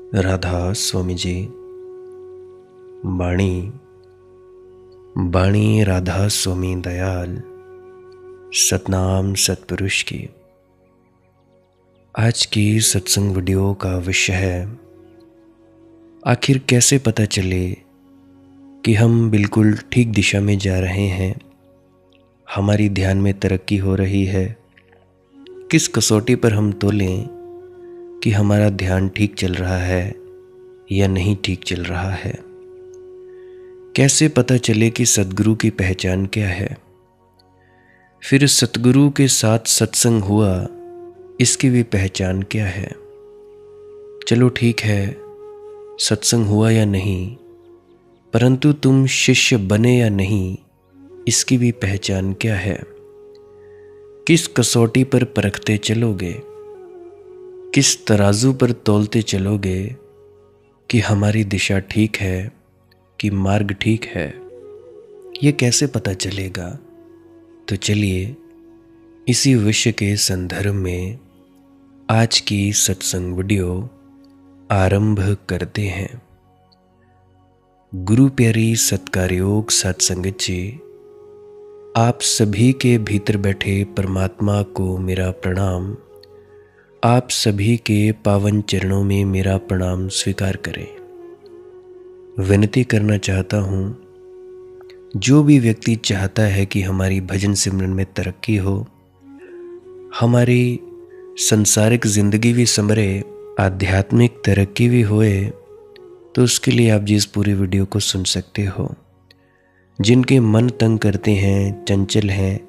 राधा स्वामी जी। बाणी बाणी राधा स्वामी दयाल, सतनाम सतपुरुष की। आज की सत्संग वीडियो का विषय है, आखिर कैसे पता चले कि हम बिल्कुल ठीक दिशा में जा रहे हैं, हमारी ध्यान में तरक्की हो रही है। किस कसौटी पर हम तोलें कि हमारा ध्यान ठीक चल रहा है या नहीं ठीक चल रहा है। कैसे पता चले कि सद्गुरु की पहचान क्या है। फिर सतगुरु के साथ सत्संग हुआ, इसकी भी पहचान क्या है। चलो ठीक है, सत्संग हुआ या नहीं, परंतु तुम शिष्य बने या नहीं, इसकी भी पहचान क्या है। किस कसौटी पर परखते चलोगे, किस तराजू पर तौलते चलोगे कि हमारी दिशा ठीक है कि मार्ग ठीक है, ये कैसे पता चलेगा। तो चलिए इसी विषय के संदर्भ में आज की सत्संग वीडियो आरंभ करते हैं। गुरु प्यारी सत्कारयोग सत्संगत जी, आप सभी के भीतर बैठे परमात्मा को मेरा प्रणाम। आप सभी के पावन चरणों में मेरा प्रणाम स्वीकार करें। विनती करना चाहता हूँ, जो भी व्यक्ति चाहता है कि हमारी भजन सिमरन में तरक्की हो, हमारी संसारिक जिंदगी भी संवरे, आध्यात्मिक तरक्की भी होए, तो उसके लिए आप जी इस पूरी वीडियो को सुन सकते हो। जिनके मन तंग करते हैं, चंचल हैं,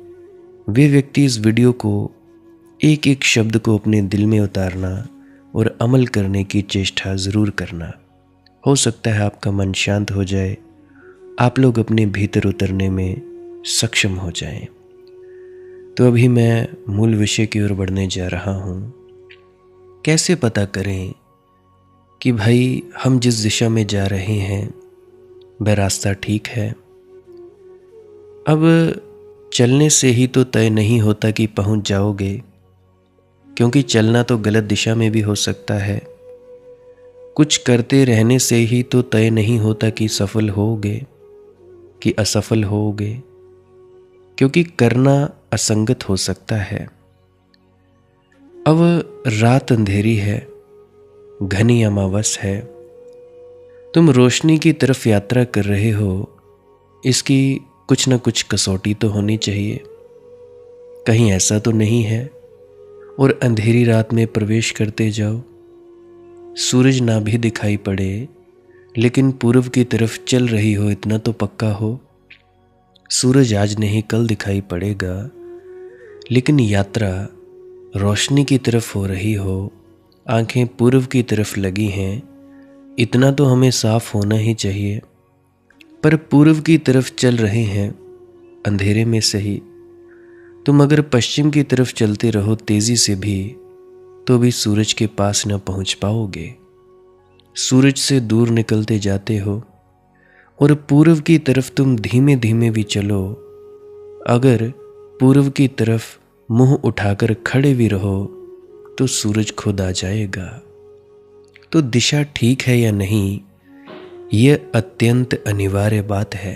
वे व्यक्ति इस वीडियो को एक एक शब्द को अपने दिल में उतारना और अमल करने की चेष्टा ज़रूर करना। हो सकता है आपका मन शांत हो जाए, आप लोग अपने भीतर उतरने में सक्षम हो जाएं। तो अभी मैं मूल विषय की ओर बढ़ने जा रहा हूँ। कैसे पता करें कि भाई हम जिस दिशा में जा रहे हैं वह रास्ता ठीक है। अब चलने से ही तो तय नहीं होता कि पहुँच जाओगे, क्योंकि चलना तो गलत दिशा में भी हो सकता है। कुछ करते रहने से ही तो तय नहीं होता कि सफल होगे कि असफल होगे, क्योंकि करना असंगत हो सकता है। अब रात अंधेरी है, घनी अमावस है, तुम रोशनी की तरफ यात्रा कर रहे हो, इसकी कुछ न कुछ कसौटी तो होनी चाहिए। कहीं ऐसा तो नहीं है और अंधेरी रात में प्रवेश करते जाओ, सूरज ना भी दिखाई पड़े लेकिन पूर्व की तरफ चल रही हो, इतना तो पक्का हो। सूरज आज नहीं कल दिखाई पड़ेगा, लेकिन यात्रा रोशनी की तरफ हो रही हो, आंखें पूर्व की तरफ लगी हैं, इतना तो हमें साफ होना ही चाहिए। पर पूर्व की तरफ चल रहे हैं अंधेरे में सही, तुम अगर पश्चिम की तरफ चलते रहो तेजी से भी, तो भी सूरज के पास न पहुंच पाओगे। सूरज से दूर निकलते जाते हो और पूर्व की तरफ तुम धीमे धीमे भी चलो, अगर पूर्व की तरफ मुंह उठाकर खड़े भी रहो तो सूरज खुद आ जाएगा। तो दिशा ठीक है या नहीं, यह अत्यंत अनिवार्य बात है।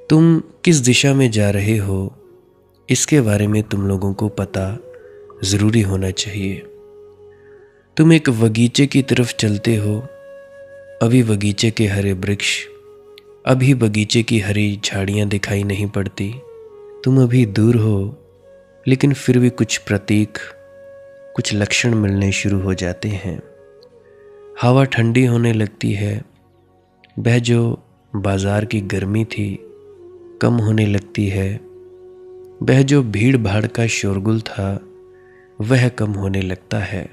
तुम किस दिशा में जा रहे हो, इसके बारे में तुम लोगों को पता ज़रूरी होना चाहिए। तुम एक बगीचे की तरफ चलते हो, अभी बगीचे के हरे वृक्ष, अभी बगीचे की हरी झाड़ियाँ दिखाई नहीं पड़ती। तुम अभी दूर हो, लेकिन फिर भी कुछ प्रतीक, कुछ लक्षण मिलने शुरू हो जाते हैं। हवा ठंडी होने लगती है, वह जो बाजार की गर्मी थी कम होने लगती है, वह जो भीड़ भाड़ का शोरगुल था वह कम होने लगता है,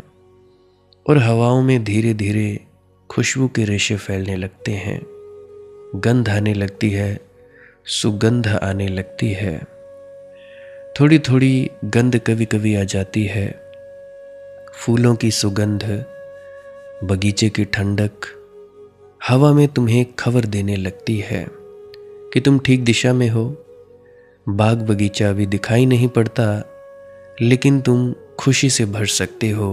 और हवाओं में धीरे धीरे खुशबू के रेशे फैलने लगते हैं, गंध आने लगती है, सुगंध आने लगती है। थोड़ी थोड़ी गंध कभी कभी आ जाती है, फूलों की सुगंध, बगीचे की ठंडक हवा में तुम्हें खबर देने लगती है कि तुम ठीक दिशा में हो। बाग बगीचा अभी दिखाई नहीं पड़ता, लेकिन तुम खुशी से भर सकते हो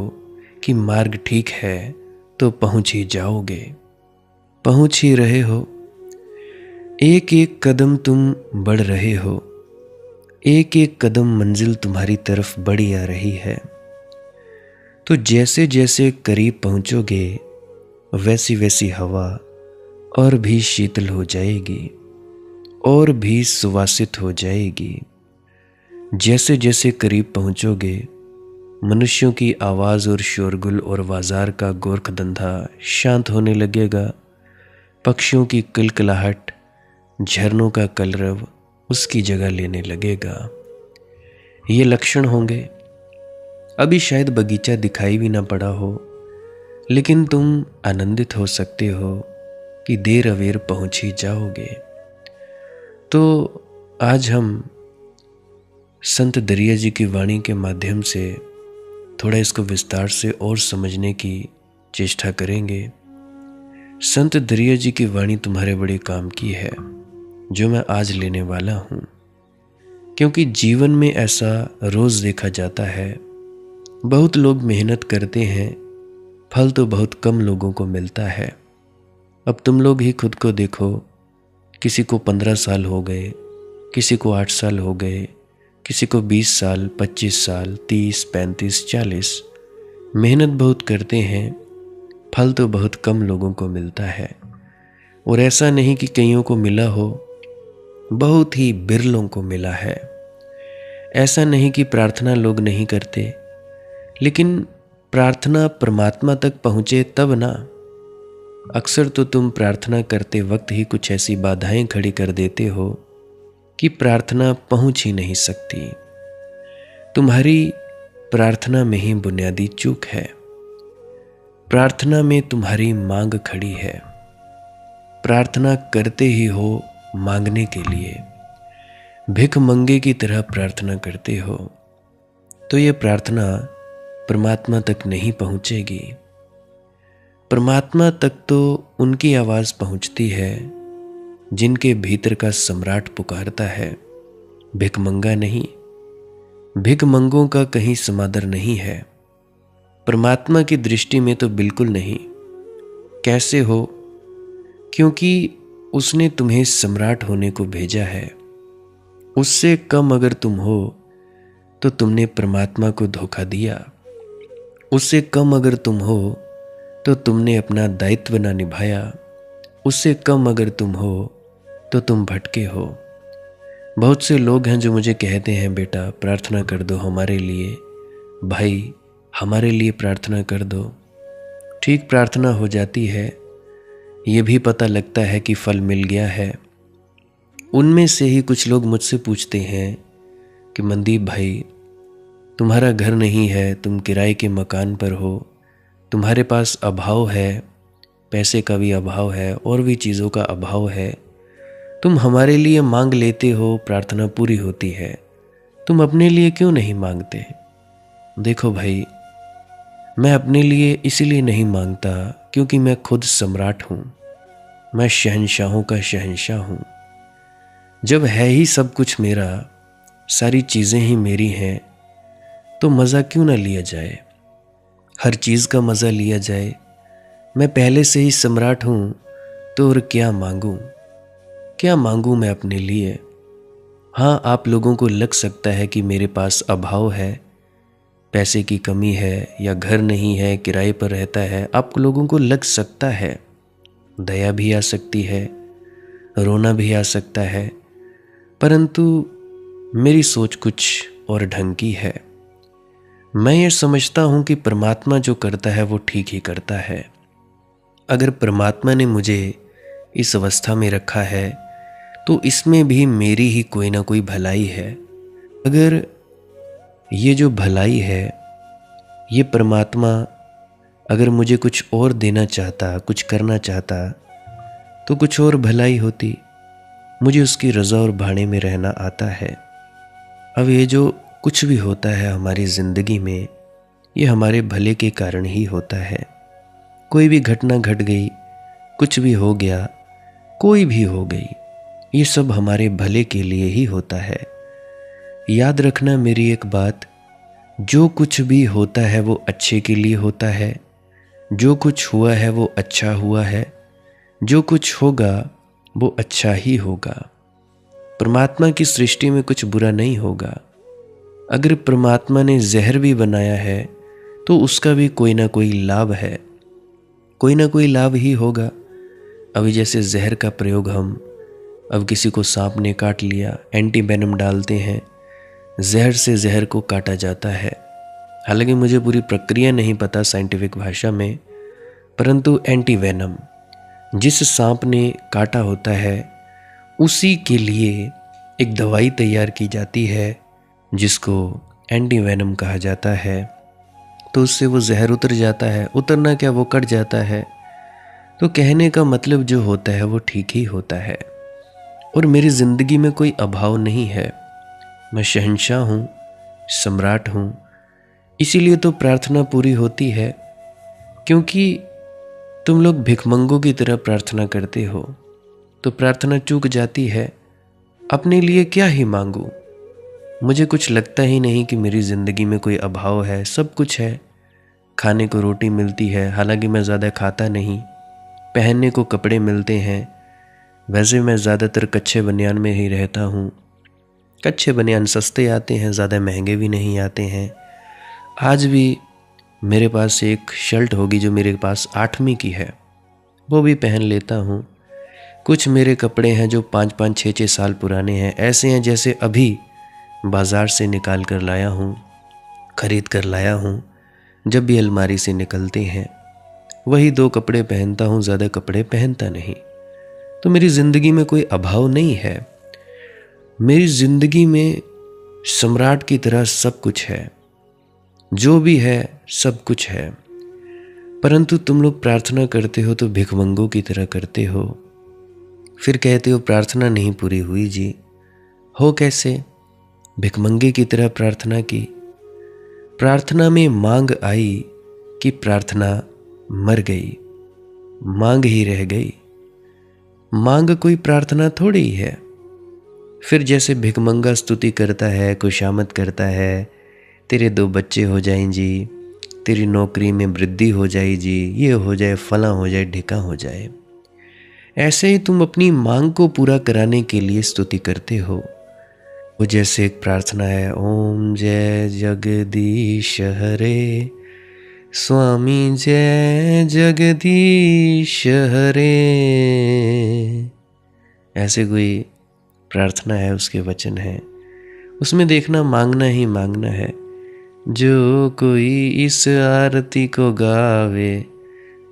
कि मार्ग ठीक है, तो पहुंच ही जाओगे, पहुंच ही रहे हो। एक एक कदम तुम बढ़ रहे हो, एक एक कदम मंजिल तुम्हारी तरफ बढ़ी आ रही है। तो जैसे जैसे करीब पहुंचोगे वैसी वैसी हवा और भी शीतल हो जाएगी और भी सुवासित हो जाएगी। जैसे जैसे करीब पहुंचोगे मनुष्यों की आवाज़ और शोरगुल और बाजार का गोरख धंधा शांत होने लगेगा। पक्षियों की किलकिलाहट, झरनों का कलरव उसकी जगह लेने लगेगा। ये लक्षण होंगे। अभी शायद बगीचा दिखाई भी ना पड़ा हो, लेकिन तुम आनंदित हो सकते हो कि देर अवेर पहुंच ही जाओगे। तो आज हम संत दरिया जी की वाणी के माध्यम से थोड़ा इसको विस्तार से और समझने की चेष्टा करेंगे। संत दरिया जी की वाणी तुम्हारे बड़े काम की है जो मैं आज लेने वाला हूँ, क्योंकि जीवन में ऐसा रोज़ देखा जाता है। बहुत लोग मेहनत करते हैं, फल तो बहुत कम लोगों को मिलता है। अब तुम लोग ही खुद को देखो, किसी को 15 साल हो गए, किसी को 8 साल हो गए, किसी को 20 साल, 25 साल, 30, 35, 40। मेहनत बहुत करते हैं, फल तो बहुत कम लोगों को मिलता है। और ऐसा नहीं कि कईयों को मिला हो, बहुत ही बिरलों को मिला है। ऐसा नहीं कि प्रार्थना लोग नहीं करते, लेकिन प्रार्थना परमात्मा तक पहुँचे तब ना। अक्सर तो तुम प्रार्थना करते वक्त ही कुछ ऐसी बाधाएं खड़ी कर देते हो कि प्रार्थना पहुंच ही नहीं सकती। तुम्हारी प्रार्थना में ही बुनियादी चूक है। प्रार्थना में तुम्हारी मांग खड़ी है। प्रार्थना करते ही हो मांगने के लिए, भिख मंगे की तरह प्रार्थना करते हो, तो ये प्रार्थना परमात्मा तक नहीं पहुंचेगी। परमात्मा तक तो उनकी आवाज़ पहुंचती है जिनके भीतर का सम्राट पुकारता है, भिखमंगा नहीं। भिखमंगों का कहीं समादर नहीं है। परमात्मा की दृष्टि में तो बिल्कुल नहीं। कैसे हो? क्योंकि उसने तुम्हें सम्राट होने को भेजा है। उससे कम अगर तुम हो तो तुमने परमात्मा को धोखा दिया। उससे कम अगर तुम हो तो तुमने अपना दायित्व न निभाया। उससे कम अगर तुम हो तो तुम भटके हो। बहुत से लोग हैं जो मुझे कहते हैं, बेटा प्रार्थना कर दो हमारे लिए, भाई हमारे लिए प्रार्थना कर दो। ठीक प्रार्थना हो जाती है, ये भी पता लगता है कि फल मिल गया है। उनमें से ही कुछ लोग मुझसे पूछते हैं कि मनदीप भाई, तुम्हारा घर नहीं है, तुम किराए के मकान पर हो, तुम्हारे पास अभाव है, पैसे का भी अभाव है और भी चीज़ों का अभाव है, तुम हमारे लिए मांग लेते हो, प्रार्थना पूरी होती है, तुम अपने लिए क्यों नहीं मांगते? देखो भाई, मैं अपने लिए इसीलिए नहीं मांगता क्योंकि मैं खुद सम्राट हूँ। मैं शहंशाहों का शहंशाह हूँ। जब है ही सब कुछ मेरा, सारी चीज़ें ही मेरी हैं, तो मज़ा क्यों ना लिया जाए? हर चीज़ का मज़ा लिया जाए। मैं पहले से ही सम्राट हूँ, तो और क्या मांगूँ? क्या मांगूँ मैं अपने लिए? हाँ, आप लोगों को लग सकता है कि मेरे पास अभाव है, पैसे की कमी है, या घर नहीं है, किराए पर रहता है। आप लोगों को लग सकता है, दया भी आ सकती है, रोना भी आ सकता है, परंतु मेरी सोच कुछ और ढंग की है। मैं ये समझता हूँ कि परमात्मा जो करता है वो ठीक ही करता है। अगर परमात्मा ने मुझे इस अवस्था में रखा है तो इसमें भी मेरी ही कोई ना कोई भलाई है। अगर ये जो भलाई है, ये परमात्मा अगर मुझे कुछ और देना चाहता, कुछ करना चाहता, तो कुछ और भलाई होती। मुझे उसकी रज़ा और भाने में रहना आता है। अब ये जो कुछ भी होता है हमारी ज़िंदगी में, ये हमारे भले के कारण ही होता है। कोई भी घटना घट गई, कुछ भी हो गया, कोई भी हो गई, ये सब हमारे भले के लिए ही होता है। याद रखना मेरी एक बात, जो कुछ भी होता है वो अच्छे के लिए होता है। जो कुछ हुआ है वो अच्छा हुआ है, जो कुछ होगा वो अच्छा ही होगा। परमात्मा की सृष्टि में कुछ बुरा नहीं होगा। अगर परमात्मा ने जहर भी बनाया है तो उसका भी कोई ना कोई लाभ है, कोई ना कोई लाभ ही होगा। अभी जैसे जहर का प्रयोग हम, अब किसी को सांप ने काट लिया, एंटी वेनम डालते हैं, जहर से जहर को काटा जाता है। हालांकि मुझे पूरी प्रक्रिया नहीं पता साइंटिफिक भाषा में, परंतु एंटी वेनम जिस सांप ने काटा होता है उसी के लिए एक दवाई तैयार की जाती है जिसको एंटी वेनम कहा जाता है। तो उससे वो जहर उतर जाता है, उतरना क्या, वो कट जाता है। तो कहने का मतलब जो होता है वो ठीक ही होता है। और मेरी ज़िंदगी में कोई अभाव नहीं है, मैं शहंशाह हूँ, सम्राट हूँ। इसीलिए तो प्रार्थना पूरी होती है, क्योंकि तुम लोग भिखमंगों की तरह प्रार्थना करते हो तो प्रार्थना चूक जाती है। अपने लिए क्या ही मांगू, मुझे कुछ लगता ही नहीं कि मेरी ज़िंदगी में कोई अभाव है, सब कुछ है। खाने को रोटी मिलती है, हालांकि मैं ज़्यादा खाता नहीं। पहनने को कपड़े मिलते हैं, वैसे मैं ज़्यादातर कच्छे बनियान में ही रहता हूँ। कच्छे बनियान सस्ते आते हैं, ज़्यादा महंगे भी नहीं आते हैं। आज भी मेरे पास एक शर्ट होगी जो मेरे पास 8वीं की है, वो भी पहन लेता हूँ। कुछ मेरे कपड़े हैं जो 5-5, 6-6 साल पुराने हैं, ऐसे हैं जैसे अभी बाज़ार से निकाल कर लाया हूँ, खरीद कर लाया हूँ। जब भी अलमारी से निकलते हैं वही 2 कपड़े पहनता हूँ, ज़्यादा कपड़े पहनता नहीं। तो मेरी ज़िंदगी में कोई अभाव नहीं है। मेरी ज़िंदगी में सम्राट की तरह सब कुछ है, जो भी है सब कुछ है। परंतु तुम लोग प्रार्थना करते हो तो भिखमंगों की तरह करते हो, फिर कहते हो प्रार्थना नहीं पूरी हुई जी। हो कैसे? भिखमंगे की तरह प्रार्थना की। प्रार्थना में मांग आई कि प्रार्थना मर गई, मांग ही रह गई। मांग कोई प्रार्थना थोड़ी ही है। फिर जैसे भिखमंगा स्तुति करता है, खुशामद करता है, तेरे 2 बच्चे हो जाएं जी, तेरी नौकरी में वृद्धि हो जाए जी, ये हो जाए, फला हो जाए, ढिका हो जाए। ऐसे ही तुम अपनी मांग को पूरा कराने के लिए स्तुति करते हो। वो जैसे एक प्रार्थना है, ओम जय जगदीश हरे, स्वामी जय जगदीश हरे, ऐसे कोई प्रार्थना है, उसके वचन है। उसमें देखना मांगना ही मांगना है। जो कोई इस आरती को गावे,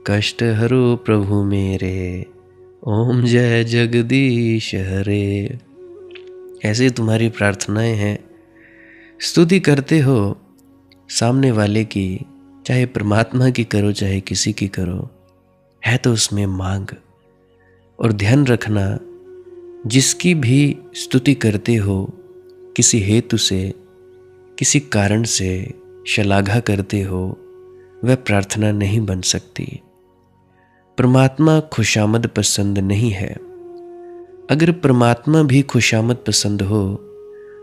कष्ट हरो प्रभु मेरे, ओम जय जगदीश हरे। ऐसे तुम्हारी प्रार्थनाएं हैं, स्तुति करते हो सामने वाले की, चाहे परमात्मा की करो चाहे किसी की करो, है तो उसमें मांग। और ध्यान रखना, जिसकी भी स्तुति करते हो किसी हेतु से, किसी कारण से शलाघा करते हो, वह प्रार्थना नहीं बन सकती। परमात्मा खुशामद पसंद नहीं है। अगर परमात्मा भी खुशामद पसंद हो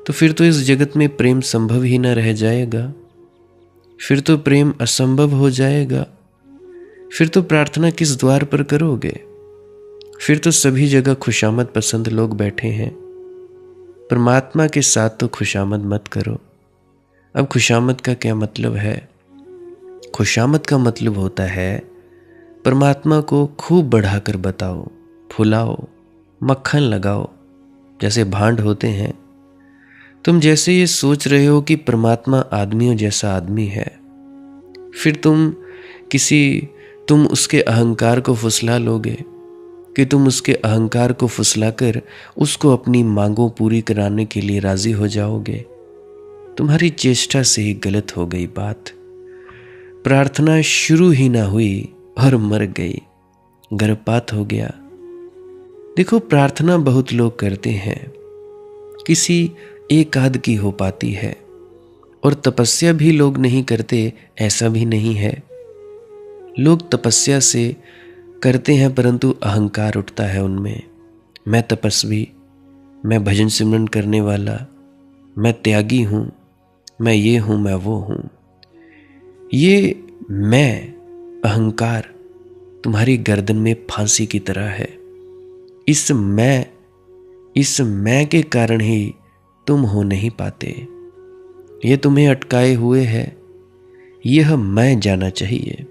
तो फिर तो इस जगत में प्रेम संभव ही न रह जाएगा, फिर तो प्रेम असंभव हो जाएगा। फिर तो प्रार्थना किस द्वार पर करोगे? फिर तो सभी जगह खुशामद पसंद लोग बैठे हैं। परमात्मा के साथ तो खुशामद मत करो। अब खुशामद का क्या मतलब है? खुशामद का मतलब होता है परमात्मा को खूब बढ़ाकर बताओ, फुलाओ, मक्खन लगाओ, जैसे भांड होते हैं। तुम जैसे ये सोच रहे हो कि परमात्मा आदमियों जैसा आदमी है, फिर तुम उसके अहंकार को फुसला लोगे कि तुम उसके अहंकार को फुसलाकर उसको अपनी मांगों पूरी कराने के लिए राजी हो जाओगे। तुम्हारी चेष्टा से ही गलत हो गई बात। प्रार्थना शुरू ही ना हुई और मर गई, गर्भपात हो गया। देखो, प्रार्थना बहुत लोग करते हैं, किसी एक आध की हो पाती है। और तपस्या भी लोग नहीं करते, ऐसा भी नहीं है। लोग तपस्या से करते हैं परंतु अहंकार उठता है उनमें। मैं तपस्वी, मैं भजन सिमरन करने वाला, मैं त्यागी हूँ, मैं ये हूँ, मैं वो हूँ। ये मैं अहंकार तुम्हारी गर्दन में फांसी की तरह है। इस मैं के कारण ही तुम हो नहीं पाते। ये तुम्हें अटकाए हुए है। यह मैं जाना चाहिए।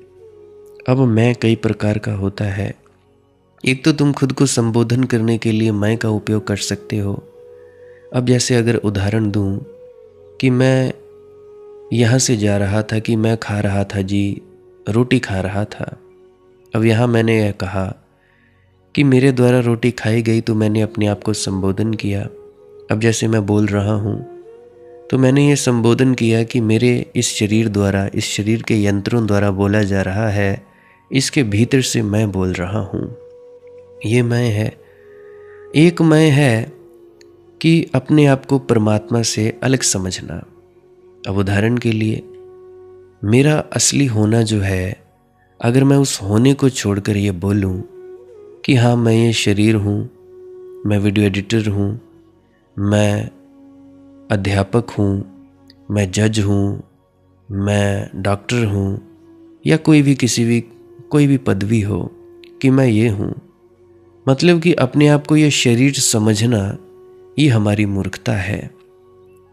अब मैं कई प्रकार का होता है। एक तो तुम खुद को संबोधन करने के लिए मैं का उपयोग कर सकते हो। अब जैसे अगर उदाहरण दूं कि मैं यहाँ से जा रहा था कि मैं खा रहा था जी, रोटी खा रहा था। अब यहाँ मैंने यह कहा कि मेरे द्वारा रोटी खाई गई, तो मैंने अपने आप को संबोधन किया। अब जैसे मैं बोल रहा हूँ तो मैंने ये संबोधन किया कि मेरे इस शरीर द्वारा, इस शरीर के यंत्रों द्वारा बोला जा रहा है, इसके भीतर से मैं बोल रहा हूँ। ये मैं है। एक मैं है कि अपने आप को परमात्मा से अलग समझना। अब उदाहरण के लिए मेरा असली होना जो है, अगर मैं उस होने को छोड़कर ये बोलूं कि हाँ मैं ये शरीर हूँ, मैं वीडियो एडिटर हूँ, मैं अध्यापक हूँ, मैं जज हूँ, मैं डॉक्टर हूँ, या कोई भी पदवी हो कि मैं ये हूँ, मतलब कि अपने आप को ये शरीर समझना, ये हमारी मूर्खता है।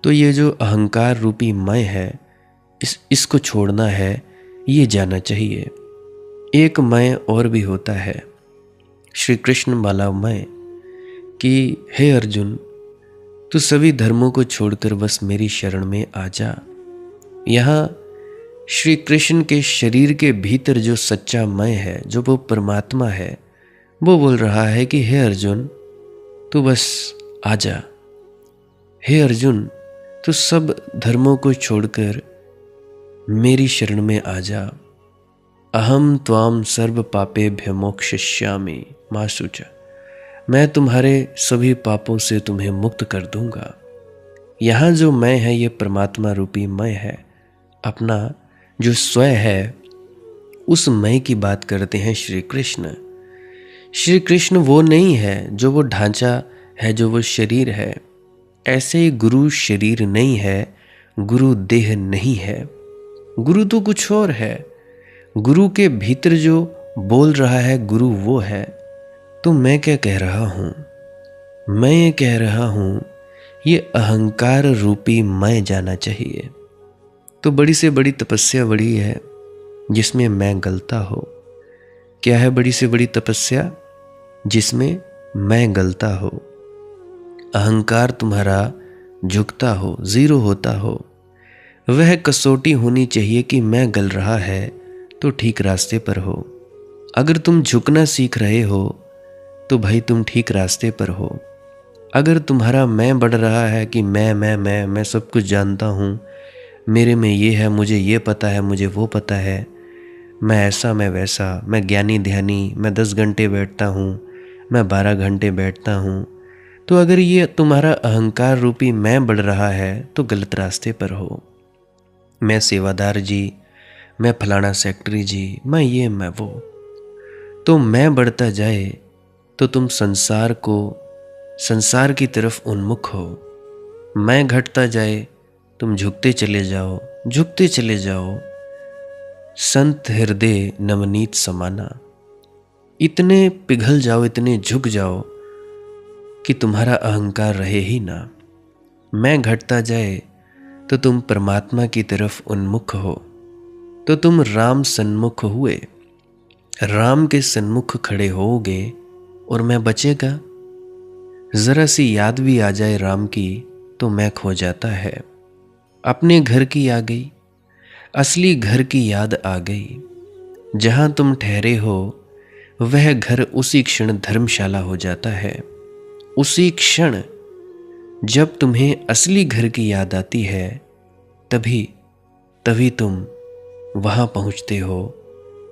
तो ये जो अहंकार रूपी मैं है, इसको छोड़ना है, ये जाना चाहिए। एक मैं और भी होता है, श्री कृष्ण वाला मैं, कि हे अर्जुन, तू सभी धर्मों को छोड़कर बस मेरी शरण में आ जा। यहाँ श्री कृष्ण के शरीर के भीतर जो सच्चा मैं है, जो वो परमात्मा है, वो बोल रहा है कि हे अर्जुन, तू बस आ जा। हे अर्जुन, तू सब धर्मों को छोड़कर मेरी शरण में आ जा। अहम त्वाम सर्व पापेभ्य मोक्षयिष्यामि मा शुचा। मैं तुम्हारे सभी पापों से तुम्हें मुक्त कर दूंगा। यहाँ जो मैं है, ये परमात्मा रूपी मैं है। अपना जो स्वयं है, उस मैं की बात करते हैं श्री कृष्ण। श्री कृष्ण वो नहीं है जो वो ढांचा है, जो वो शरीर है। ऐसे ही गुरु शरीर नहीं है, गुरु देह नहीं है। गुरु तो कुछ और है। गुरु के भीतर जो बोल रहा है, गुरु वो है। तो मैं क्या कह रहा हूँ? मैं ये कह रहा हूँ, ये अहंकार रूपी मैं जाना चाहिए। तो बड़ी से बड़ी तपस्या बड़ी है जिसमें मैं गलता हो। क्या है बड़ी से बड़ी तपस्या? जिसमें मैं गलता हो, अहंकार तुम्हारा झुकता हो, जीरो होता हो। वह कसौटी होनी चाहिए कि मैं गल रहा है तो ठीक रास्ते पर हो। अगर तुम झुकना सीख रहे हो तो भाई तुम ठीक रास्ते पर हो। अगर तुम्हारा मैं बढ़ रहा है कि मैं सब कुछ जानता हूँ, मेरे में ये है, मुझे ये पता है, मुझे वो पता है, मैं ऐसा मैं वैसा, मैं ज्ञानी ध्यानी, मैं 10 घंटे बैठता हूँ, मैं 12 घंटे बैठता हूँ, तो अगर ये तुम्हारा अहंकार रूपी मैं बढ़ रहा है तो गलत रास्ते पर हो। मैं सेवादार जी, मैं फलाना सेक्रेटरी जी, मैं ये मैं वो। तो मैं बढ़ता जाए तो तुम संसार की तरफ उन्मुख हो। मैं घटता जाए तुम झुकते चले जाओ। संत हृदय नवनीत समाना। इतने पिघल जाओ, इतने झुक जाओ कि तुम्हारा अहंकार रहे ही ना। मैं घटता जाए तो तुम परमात्मा की तरफ उन्मुख हो। तो तुम राम सन्मुख हुए, राम के सन्मुख खड़े होगे और मैं बचेगा। जरा सी याद भी आ जाए राम की तो मैं खो जाता है। अपने घर की आ गई, असली घर की याद आ गई। जहां तुम ठहरे हो वह घर उसी क्षण धर्मशाला हो जाता है। उसी क्षण जब तुम्हें असली घर की याद आती है, तभी तुम वहां पहुंचते हो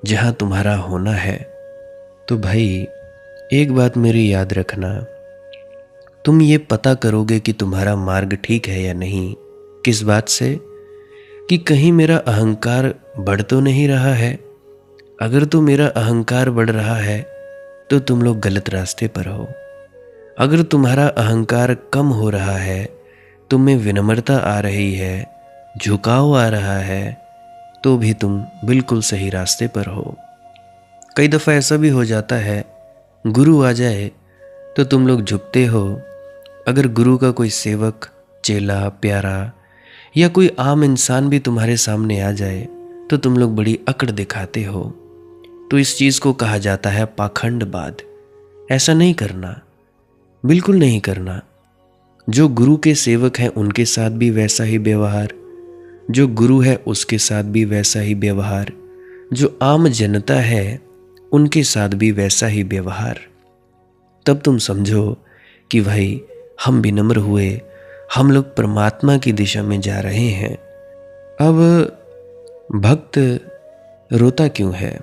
जहां तुम्हारा होना है। तो भाई एक बात मेरी याद रखना, तुम ये पता करोगे कि तुम्हारा मार्ग ठीक है या नहीं, किस बात से? कि कहीं मेरा अहंकार बढ़ तो नहीं रहा है। अगर तो मेरा अहंकार बढ़ रहा है तो तुम लोग गलत रास्ते पर हो। अगर तुम्हारा अहंकार कम हो रहा है, तुम में विनम्रता आ रही है, झुकाव आ रहा है, तो भी तुम बिल्कुल सही रास्ते पर हो। कई दफ़ा ऐसा भी हो जाता है, गुरु आ जाए तो तुम लोग झुकते हो। अगर गुरु का कोई सेवक, चेला, प्यारा या कोई आम इंसान भी तुम्हारे सामने आ जाए तो तुम लोग बड़ी अकड़ दिखाते हो। तो इस चीज़ को कहा जाता है पाखंडवाद। ऐसा नहीं करना, बिल्कुल नहीं करना। जो गुरु के सेवक हैं उनके साथ भी वैसा ही व्यवहार, जो गुरु है उसके साथ भी वैसा ही व्यवहार, जो आम जनता है उनके साथ भी वैसा ही व्यवहार। तब तुम समझो कि भाई हम विनम्र हुए, हम लोग परमात्मा की दिशा में जा रहे हैं। अब भक्त रोता क्यों है?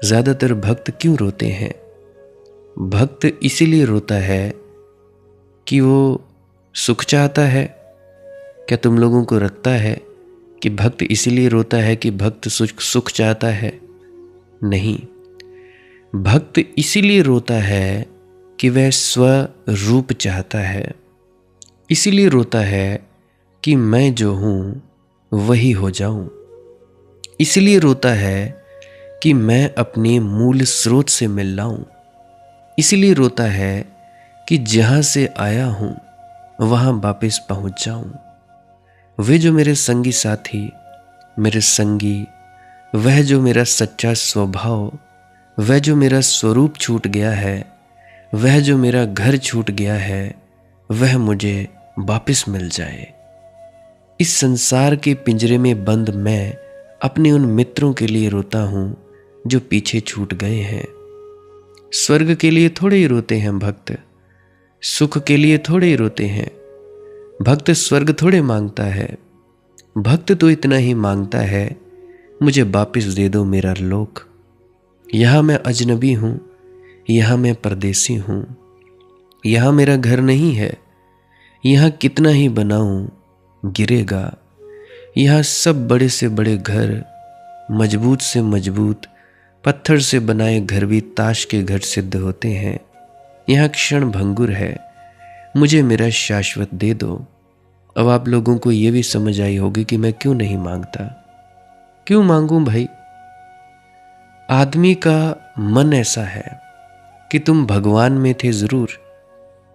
ज़्यादातर भक्त क्यों रोते हैं? भक्त इसीलिए रोता है कि वो सुख चाहता है। क्या तुम लोगों को लगता है कि भक्त इसीलिए रोता है कि भक्त सुख चाहता है? नहीं, भक्त इसीलिए रोता है कि वह स्वरूप चाहता है। इसीलिए रोता है कि मैं जो हूँ वही हो जाऊँ। इसीलिए रोता है कि मैं अपने मूल स्रोत से मिल लाऊँ। इसीलिए रोता है कि जहाँ से आया हूँ वहाँ वापस पहुँच जाऊँ। वे जो मेरे संगी साथी, मेरे संगी, वह जो मेरा सच्चा स्वभाव, वह जो मेरा स्वरूप छूट गया है, वह जो मेरा घर छूट गया है, वह मुझे वापस मिल जाए। इस संसार के पिंजरे में बंद मैं अपने उन मित्रों के लिए रोता हूँ जो पीछे छूट गए हैं। स्वर्ग के लिए थोड़े ही रोते हैं भक्त, सुख के लिए थोड़े ही रोते हैं। भक्त स्वर्ग थोड़े मांगता है, भक्त तो इतना ही मांगता है, मुझे वापस दे दो मेरा लोक। यहाँ मैं अजनबी हूँ, यहाँ मैं परदेसी हूँ, यहाँ मेरा घर नहीं है, यहाँ कितना ही बनाऊँ गिरेगा। यहाँ सब बड़े से बड़े घर, मजबूत से मजबूत पत्थर से बनाए घर भी ताश के घर सिद्ध होते हैं। यहाँ क्षण भंगुर है, मुझे मेरा शाश्वत दे दो। अब आप लोगों को ये भी समझ आई होगी कि मैं क्यों नहीं मांगता। क्यों मांगूं भाई? आदमी का मन ऐसा है कि तुम भगवान में थे जरूर,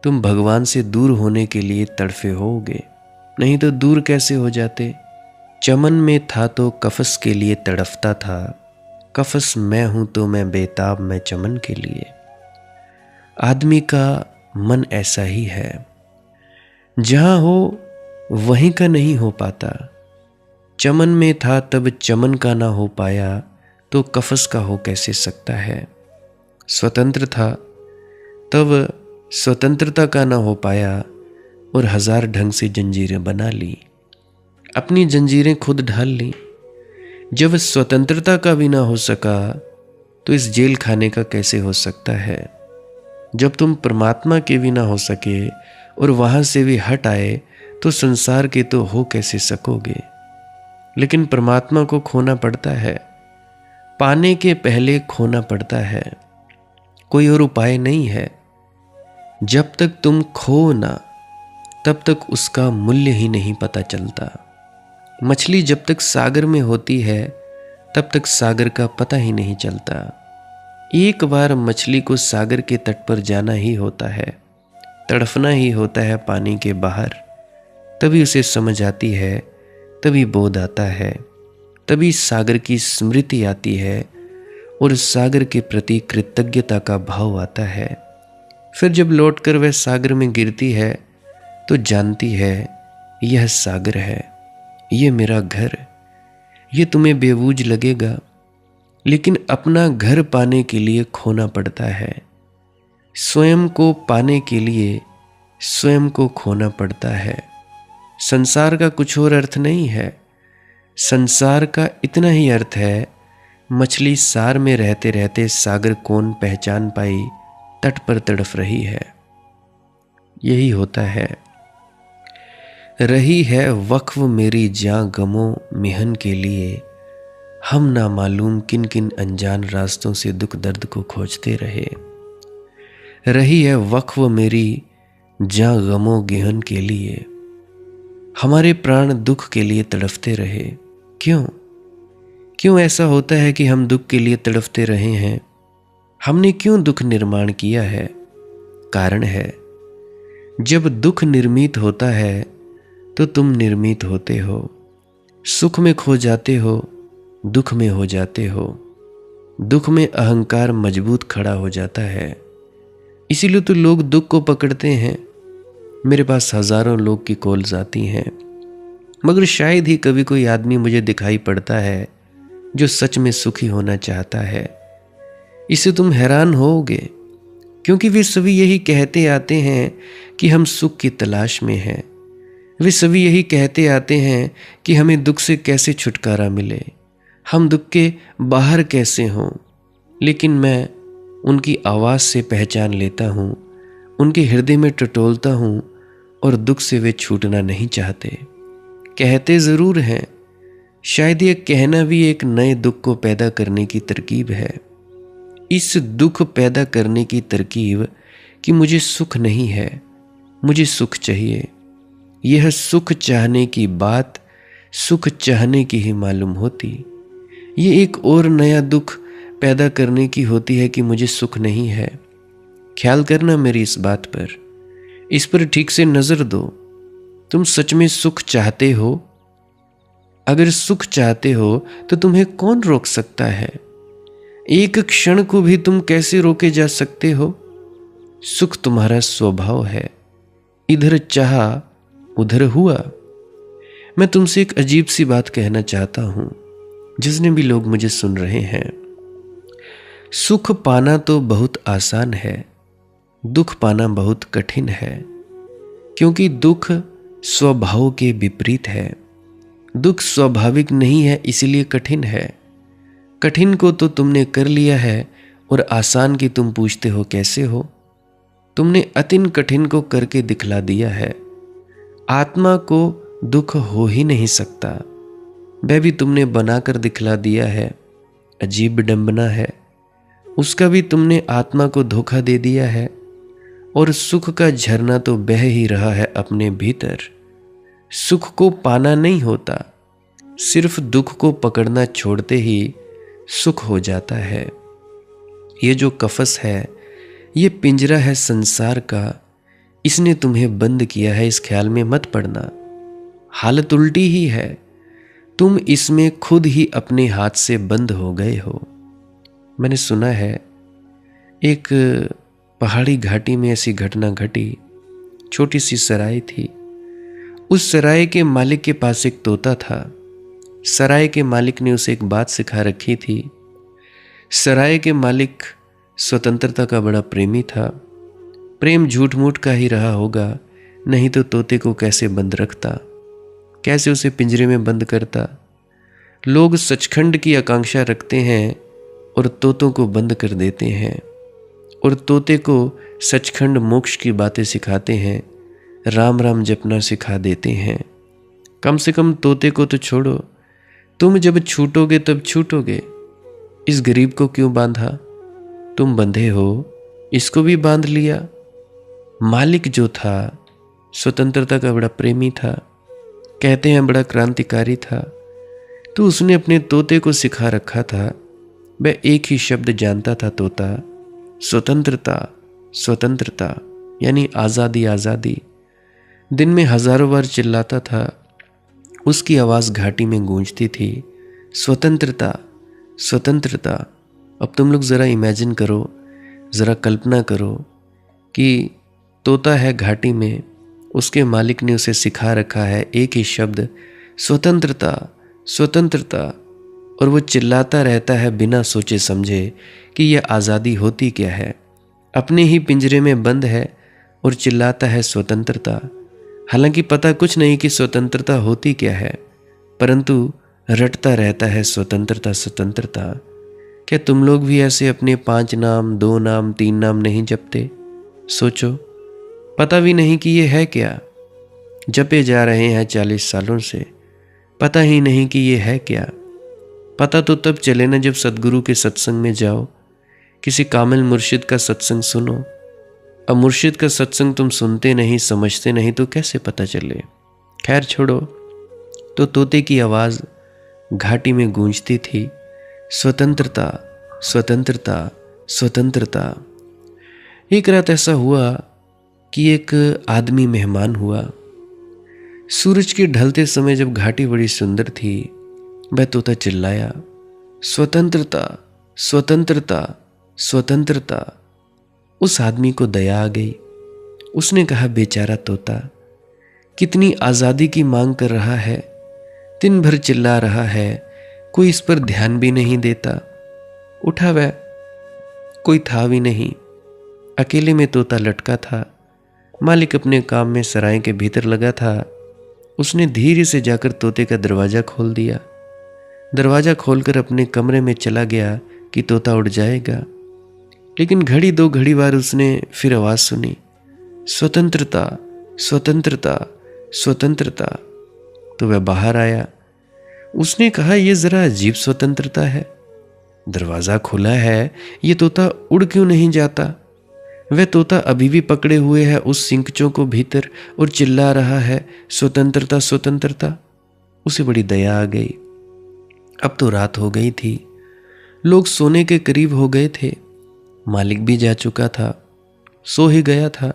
तुम भगवान से दूर होने के लिए तड़फे होगे, नहीं तो दूर कैसे हो जाते। चमन में था तो कफस के लिए तड़फता था, कफस मैं हूं तो मैं बेताब मैं चमन के लिए। आदमी का मन ऐसा ही है, जहां हो वहीं का नहीं हो पाता। चमन में था तब चमन का ना हो पाया, तो कफस का हो कैसे सकता है। स्वतंत्र था तब स्वतंत्रता का ना हो पाया, और हजार ढंग से जंजीरें बना ली, अपनी जंजीरें खुद ढाल ली। जब स्वतंत्रता का भी ना हो सका, तो इस जेल खाने का कैसे हो सकता है। जब तुम परमात्मा के भी ना हो सके और वहां से भी हट आए, तो संसार के तो हो कैसे सकोगे। लेकिन परमात्मा को खोना पड़ता है, पाने के पहले खोना पड़ता है, कोई और उपाय नहीं है। जब तक तुम खो ना, तब तक उसका मूल्य ही नहीं पता चलता। मछली जब तक सागर में होती है, तब तक सागर का पता ही नहीं चलता। एक बार मछली को सागर के तट पर जाना ही होता है, तड़फना ही होता है पानी के बाहर, तभी उसे समझ आती है, तभी बोध आता है, तभी सागर की स्मृति आती है और सागर के प्रति कृतज्ञता का भाव आता है। फिर जब लौटकर वह सागर में गिरती है, तो जानती है यह सागर है, ये मेरा घर। ये तुम्हें बेबूझ लगेगा, लेकिन अपना घर पाने के लिए खोना पड़ता है। स्वयं को पाने के लिए स्वयं को खोना पड़ता है। संसार का कुछ और अर्थ नहीं है। संसार का इतना ही अर्थ है, मछली सार में रहते रहते सागर कौन पहचान पाई, तट पर तड़फ रही है। यही होता है। रही है वक्फ मेरी जान गमो मिहन के लिए, हम ना मालूम किन किन अनजान रास्तों से दुख दर्द को खोजते रहे। रही है वक्फ मेरी जान गमो गेहन के लिए, हमारे प्राण दुख के लिए तड़फते रहे। क्यों? क्यों ऐसा होता है कि हम दुख के लिए तड़पते रहे हैं? हमने क्यों दुख निर्माण किया है? कारण है, जब दुख निर्मित होता है तो तुम निर्मित होते हो। सुख में खो जाते हो, दुख में हो जाते हो। दुख में अहंकार मजबूत खड़ा हो जाता है। इसीलिए तो लोग दुख को पकड़ते हैं। मेरे पास हजारों लोग की कॉल्स आती हैं, मगर शायद ही कभी कोई आदमी मुझे दिखाई पड़ता है जो सच में सुखी होना चाहता है। इससे तुम हैरान होगे, क्योंकि वे सभी यही कहते आते हैं कि हम सुख की तलाश में हैं। वे सभी यही कहते आते हैं कि हमें दुख से कैसे छुटकारा मिले, हम दुख के बाहर कैसे हों। लेकिन मैं उनकी आवाज़ से पहचान लेता हूँ, उनके हृदय में टटोलता हूँ, और दुख से वे छूटना नहीं चाहते। कहते ज़रूर हैं, शायद ये कहना भी एक नए दुख को पैदा करने की तरकीब है। इस दुख पैदा करने की तरकीब कि मुझे सुख नहीं है, मुझे सुख चाहिए। यह सुख चाहने की बात सुख चाहने की ही मालूम होती। ये एक और नया दुख पैदा करने की होती है कि मुझे सुख नहीं है। ख्याल करना मेरी इस बात पर, इस पर ठीक से नजर दो। तुम सच में सुख चाहते हो? अगर सुख चाहते हो तो तुम्हें कौन रोक सकता है? एक क्षण को भी तुम कैसे रोके जा सकते हो? सुख तुम्हारा स्वभाव है। इधर चाहा उधर हुआ। मैं तुमसे एक अजीब सी बात कहना चाहता हूं, जिसने भी लोग मुझे सुन रहे हैं। सुख पाना तो बहुत आसान है, दुख पाना बहुत कठिन है। क्योंकि दुख स्वभाव के विपरीत है। दुख स्वाभाविक नहीं है, इसलिए कठिन है। कठिन को तो तुमने कर लिया है, और आसान की तुम पूछते हो कैसे हो। तुमने अतिन कठिन को करके दिखला दिया है। आत्मा को दुख हो ही नहीं सकता, वह भी तुमने बनाकर दिखला दिया है। अजीब विडंबना है, उसका भी तुमने आत्मा को धोखा दे दिया है। और सुख का झरना तो बह ही रहा है अपने भीतर। सुख को पाना नहीं होता, सिर्फ दुख को पकड़ना छोड़ते ही सुख हो जाता है। ये जो कफस है, ये पिंजरा है संसार का, इसने तुम्हें बंद किया है, इस ख्याल में मत पड़ना। हालत उल्टी ही है, तुम इसमें खुद ही अपने हाथ से बंद हो गए हो। मैंने सुना है एक पहाड़ी घाटी में ऐसी घटना घटी। छोटी सी सराय थी। उस सराय के मालिक के पास एक तोता था। सराय के मालिक ने उसे एक बात सिखा रखी थी। सराय के मालिक स्वतंत्रता का बड़ा प्रेमी था। प्रेम झूठ मूठ का ही रहा होगा, नहीं तो तोते को कैसे बंद रखता, कैसे उसे पिंजरे में बंद करता। लोग सचखंड की आकांक्षा रखते हैं और तोतों को बंद कर देते हैं, और तोते को सचखंड मोक्ष की बातें सिखाते हैं, राम राम जपना सिखा देते हैं। कम से कम तोते को तो छोड़ो, तुम जब छूटोगे तब छूटोगे। इस गरीब को क्यों बांधा? तुम बंधे हो, इसको भी बांध लिया। मालिक जो था स्वतंत्रता का बड़ा प्रेमी था, कहते हैं बड़ा क्रांतिकारी था, तो उसने अपने तोते को सिखा रखा था। वह एक ही शब्द जानता था तोता, स्वतंत्रता स्वतंत्रता, यानी आज़ादी आज़ादी। दिन में हजारों बार चिल्लाता था। उसकी आवाज़ घाटी में गूंजती थी, स्वतंत्रता स्वतंत्रता। अब तुम लोग ज़रा इमेजिन करो, ज़रा कल्पना करो कि तोता है घाटी में, उसके मालिक ने उसे सिखा रखा है एक ही शब्द, स्वतंत्रता स्वतंत्रता, और वो चिल्लाता रहता है बिना सोचे समझे कि यह आज़ादी होती क्या है। अपने ही पिंजरे में बंद है और चिल्लाता है स्वतंत्रता। हालांकि पता कुछ नहीं कि स्वतंत्रता होती क्या है, परंतु रटता रहता है स्वतंत्रता स्वतंत्रता। क्या तुम लोग भी ऐसे अपने 5 नाम, 2 नाम, 3 नाम नहीं जपते? सोचो, पता भी नहीं कि ये है क्या। जपे जा रहे हैं 40 सालों से, पता ही नहीं कि ये है क्या। पता तो तब चले ना जब सदगुरु के सत्संग में जाओ, किसी कामिल मुर्शिद का सत्संग सुनो। अब मुर्शिद का सत्संग तुम सुनते नहीं, समझते नहीं, तो कैसे पता चले। खैर छोड़ो। तो तोते की आवाज़ घाटी में गूंजती थी, स्वतंत्रता स्वतंत्रता स्वतंत्रता। एक रात ऐसा हुआ कि एक आदमी मेहमान हुआ। सूरज के ढलते समय जब घाटी बड़ी सुंदर थी, वह तोता चिल्लाया, स्वतंत्रता स्वतंत्रता स्वतंत्रता। उस आदमी को दया आ गई। उसने कहा, बेचारा तोता कितनी आज़ादी की मांग कर रहा है, दिन भर चिल्ला रहा है, कोई इस पर ध्यान भी नहीं देता। उठा वह, कोई था भी नहीं, अकेले में तोता लटका था। मालिक अपने काम में सराय के भीतर लगा था। उसने धीरे से जाकर तोते का दरवाज़ा खोल दिया। दरवाज़ा खोलकर अपने कमरे में चला गया कि तोता उड़ जाएगा। लेकिन घड़ी दो घड़ी बार उसने फिर आवाज़ सुनी, स्वतंत्रता स्वतंत्रता स्वतंत्रता। तो वह बाहर आया। उसने कहा, यह ज़रा अजीब स्वतंत्रता है, दरवाज़ा खुला है, ये तोता उड़ क्यों नहीं जाता? वह तोता अभी भी पकड़े हुए है उस सिंकचों को भीतर और चिल्ला रहा है, स्वतंत्रता स्वतंत्रता। उसे बड़ी दया आ गई। अब तो रात हो गई थी, लोग सोने के करीब हो गए थे, मालिक भी जा चुका था, सो ही गया था।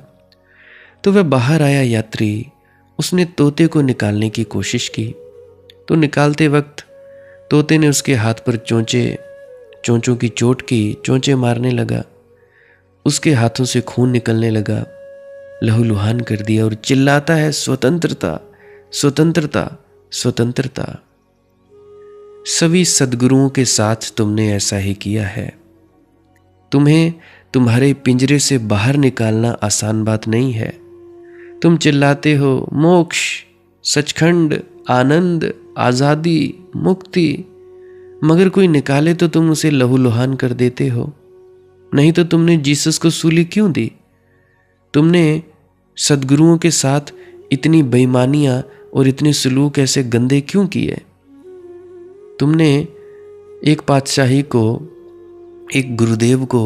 तो वह बाहर आया यात्री। उसने तोते को निकालने की कोशिश की, तो निकालते वक्त तोते ने उसके हाथ पर चोंचों की चोट की, चोंचे मारने लगा। उसके हाथों से खून निकलने लगा, लहूलुहान कर दिया और चिल्लाता है, स्वतंत्रता स्वतंत्रता स्वतंत्रता। सभी सद्गुरुओं के साथ तुमने ऐसा ही किया है। तुम्हें तुम्हारे पिंजरे से बाहर निकालना आसान बात नहीं है। तुम चिल्लाते हो, मोक्ष, सचखंड, आनंद, आज़ादी, मुक्ति, मगर कोई निकाले तो तुम उसे लहूलुहान कर देते हो। नहीं तो तुमने जीसस को सूली क्यों दी? तुमने सद्गुरुओं के साथ इतनी बेईमानियां और इतने सलूक ऐसे गंदे क्यों किए? तुमने एक पातशाही को, एक गुरुदेव को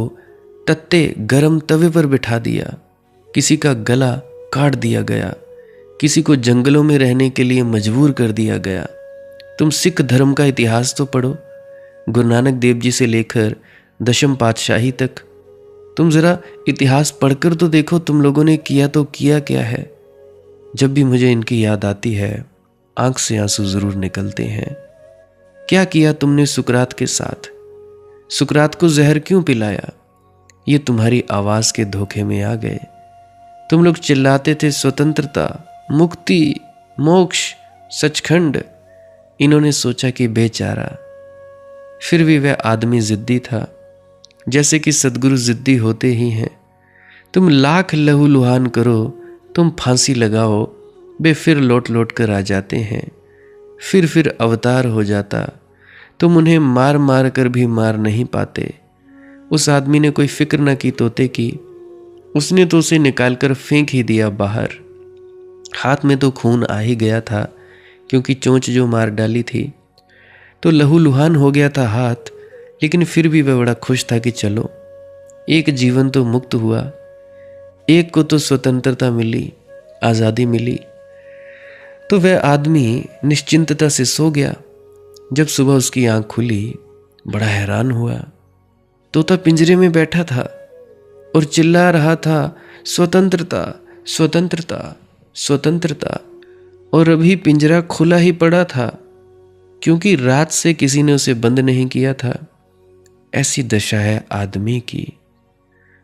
तत्ते गरम तवे पर बिठा दिया, किसी का गला काट दिया गया, किसी को जंगलों में रहने के लिए मजबूर कर दिया गया। तुम सिख धर्म का इतिहास तो पढ़ो, गुरु नानक देव जी से लेकर दशम पातशाही तक। तुम जरा इतिहास पढ़कर तो देखो, तुम लोगों ने किया तो किया क्या है। जब भी मुझे इनकी याद आती है, आंख से आंसू जरूर निकलते हैं। क्या किया तुमने सुकरात के साथ? सुकरात को जहर क्यों पिलाया? ये तुम्हारी आवाज के धोखे में आ गए। तुम लोग चिल्लाते थे, स्वतंत्रता, मुक्ति, मोक्ष, सचखंड। इन्होंने सोचा कि बेचारा, फिर भी वह आदमी जिद्दी था, जैसे कि सदगुरु जिद्दी होते ही हैं। तुम लाख लहूलुहान करो, तुम फांसी लगाओ, वे फिर लौट लौट कर आ जाते हैं, फिर अवतार हो जाता। तुम उन्हें मार मार कर भी मार नहीं पाते। उस आदमी ने कोई फिक्र न की तोते की, उसने तो उसे निकालकर फेंक ही दिया बाहर। हाथ में तो खून आ ही गया था, क्योंकि चोंच जो मार डाली थी, तो लहूलुहान हो गया था हाथ। लेकिन फिर भी वह बड़ा खुश था कि चलो, एक जीवन तो मुक्त हुआ, एक को तो स्वतंत्रता मिली, आज़ादी मिली। तो वह आदमी निश्चिंतता से सो गया। जब सुबह उसकी आंख खुली, बड़ा हैरान हुआ। तोता पिंजरे में बैठा था और चिल्ला रहा था, स्वतंत्रता स्वतंत्रता स्वतंत्रता। और अभी पिंजरा खुला ही पड़ा था, क्योंकि रात से किसी ने उसे बंद नहीं किया था। ऐसी दशा है आदमी की।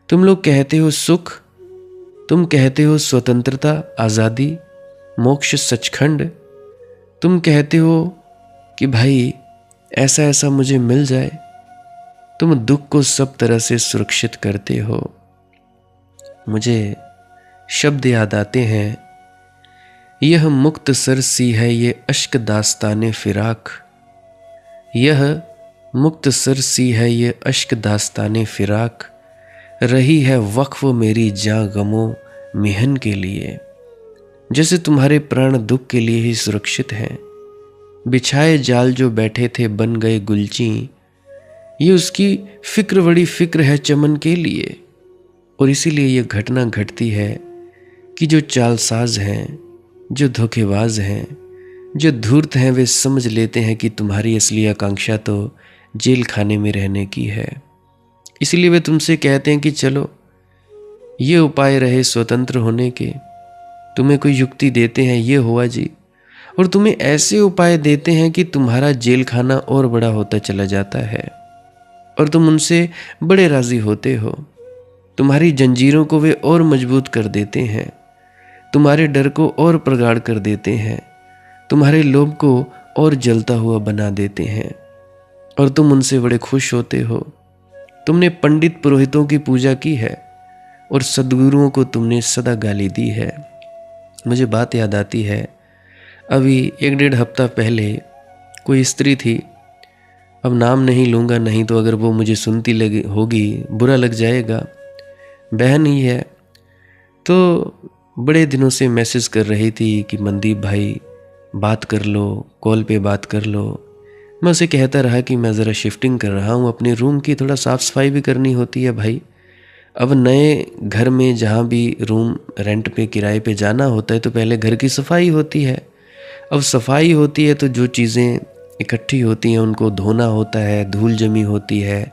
तुम लोग कहते हो सुख, तुम कहते हो स्वतंत्रता, आज़ादी, मोक्ष, सचखंड। तुम कहते हो कि भाई ऐसा ऐसा मुझे मिल जाए। तुम दुख को सब तरह से सुरक्षित करते हो। मुझे शब्द याद आते हैं, यह मुक्त सर सी है ये अश्क दास्ताने फिराक। यह मुक्त सर सी है ये अश्क दास्ताने फिराक। रही है वक्फ मेरी जां गमों मिहन के लिए। जैसे तुम्हारे प्राण दुख के लिए ही सुरक्षित हैं। बिछाए जाल जो बैठे थे बन गए गुलची। ये उसकी फिक्र बड़ी फिक्र है चमन के लिए। और इसीलिए यह घटना घटती है कि जो चालसाज हैं, जो धोखेबाज हैं, जो धूर्त हैं वे समझ लेते हैं कि तुम्हारी असली आकांक्षा तो जेल खाने में रहने की है, इसलिए वे तुमसे कहते हैं कि चलो ये उपाय रहे स्वतंत्र होने के। तुम्हें कोई युक्ति देते हैं, ये हुआ जी, और तुम्हें ऐसे उपाय देते हैं कि तुम्हारा जेल खाना और बड़ा होता चला जाता है और तुम उनसे बड़े राजी होते हो। तुम्हारी जंजीरों को वे और मजबूत कर देते हैं, तुम्हारे डर को और प्रगाढ़ कर देते हैं, तुम्हारे लोभ को और जलता हुआ बना देते हैं और तुम उनसे बड़े खुश होते हो। तुमने पंडित पुरोहितों की पूजा की है और सद्गुरुओं को तुमने सदा गाली दी है। मुझे बात याद आती है, अभी 1-1.5 हफ्ता पहले कोई स्त्री थी, अब नाम नहीं लूँगा, नहीं तो अगर वो मुझे सुनती लगी होगी बुरा लग जाएगा, बहन ही है, तो बड़े दिनों से मैसेज कर रही थी कि मनदीप भाई बात कर लो, कॉल पे बात कर लो। मैं उसे कहता रहा कि मैं ज़रा शिफ्टिंग कर रहा हूँ अपने रूम की, थोड़ा साफ़ सफाई भी करनी होती है भाई। अब नए घर में जहाँ भी रूम रेंट पे किराए पे जाना होता है तो पहले घर की सफाई होती है। अब सफाई होती है तो जो चीज़ें इकट्ठी होती हैं उनको धोना होता है, धूल जमी होती है,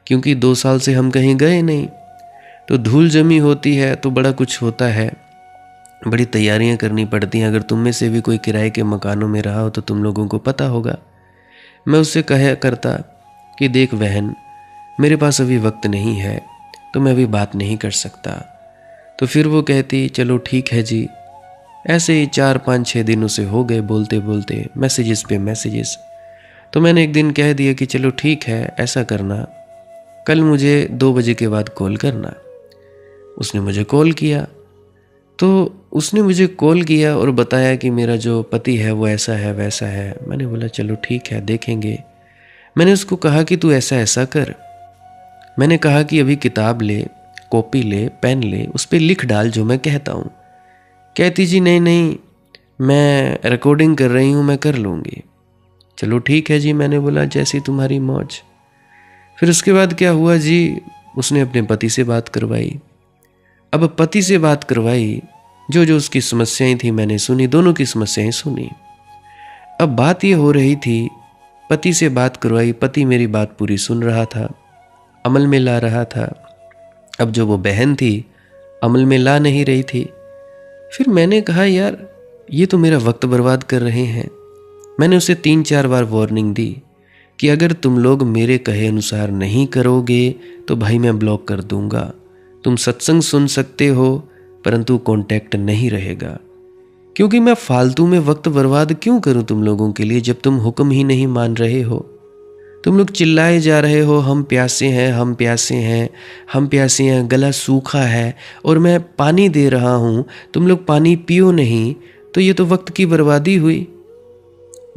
क्योंकि 2 साल से हम कहीं गए नहीं, तो धूल जमी होती है तो बड़ा कुछ होता है, बड़ी तैयारियां करनी पड़ती हैं। अगर तुम में से भी कोई किराए के मकानों में रहा हो तो तुम लोगों को पता होगा। मैं उससे कहा करता कि देख बहन, मेरे पास अभी वक्त नहीं है तो मैं अभी बात नहीं कर सकता। तो फिर वो कहती चलो ठीक है जी। ऐसे ही 4-5-6 दिन उसे हो गए बोलते बोलते, मैसेजेस पे मैसेजेस। तो मैंने एक दिन कह दिया कि चलो ठीक है, ऐसा करना, कल मुझे 2 बजे के बाद कॉल करना। उसने मुझे कॉल किया, तो उसने मुझे कॉल किया और बताया कि मेरा जो पति है वो ऐसा है वैसा है। मैंने बोला चलो ठीक है, देखेंगे। मैंने उसको कहा कि तू ऐसा ऐसा कर। मैंने कहा कि अभी किताब ले, कॉपी ले, पेन ले, उस पर लिख डाल जो मैं कहता हूँ। कहती जी नहीं नहीं, मैं रिकॉर्डिंग कर रही हूँ, मैं कर लूँगी। चलो ठीक है जी, मैंने बोला जैसी तुम्हारी मौज। फिर उसके बाद क्या हुआ जी, उसने अपने पति से बात करवाई। अब पति से बात करवाई, जो जो उसकी समस्याएं थी मैंने सुनी, दोनों की समस्याएं सुनी। अब बात ये हो रही थी, पति से बात करवाई, पति मेरी बात पूरी सुन रहा था, अमल में ला रहा था। अब जो वो बहन थी अमल में ला नहीं रही थी। फिर मैंने कहा यार ये तो मेरा वक्त बर्बाद कर रहे हैं। मैंने उसे 3-4 बार वार्निंग दी कि अगर तुम लोग मेरे कहे अनुसार नहीं करोगे तो भाई मैं ब्लॉक कर दूंगा। तुम सत्संग सुन सकते हो परंतु कांटेक्ट नहीं रहेगा, क्योंकि मैं फालतू में वक्त बर्बाद क्यों करूं तुम लोगों के लिए जब तुम हुक्म ही नहीं मान रहे हो। तुम लोग चिल्लाए जा रहे हो हम प्यासे हैं, हम प्यासे हैं, हम प्यासे हैं, गला सूखा है और मैं पानी दे रहा हूँ, तुम लोग पानी पियो नहीं, तो ये तो वक्त की बर्बादी हुई।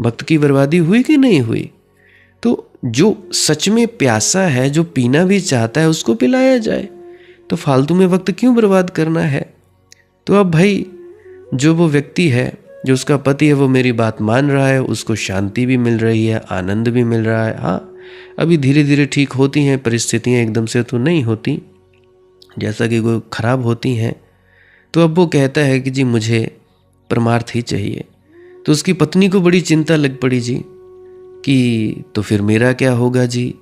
वक्त की बर्बादी हुई कि नहीं हुई? तो जो सच में प्यासा है, जो पीना भी चाहता है, उसको पिलाया जाए, तो फालतू में वक्त क्यों बर्बाद करना है। तो अब भाई जो वो व्यक्ति है, जो उसका पति है, वो मेरी बात मान रहा है, उसको शांति भी मिल रही है, आनंद भी मिल रहा है। हाँ अभी धीरे धीरे ठीक होती हैं परिस्थितियाँ, एकदम से तो नहीं होती जैसा कि कोई खराब होती हैं। तो अब वो कहता है कि जी मुझे परमार्थ ही चाहिए। तो उसकी पत्नी को बड़ी चिंता लग पड़ी जी कि तो फिर मेरा क्या होगा जी,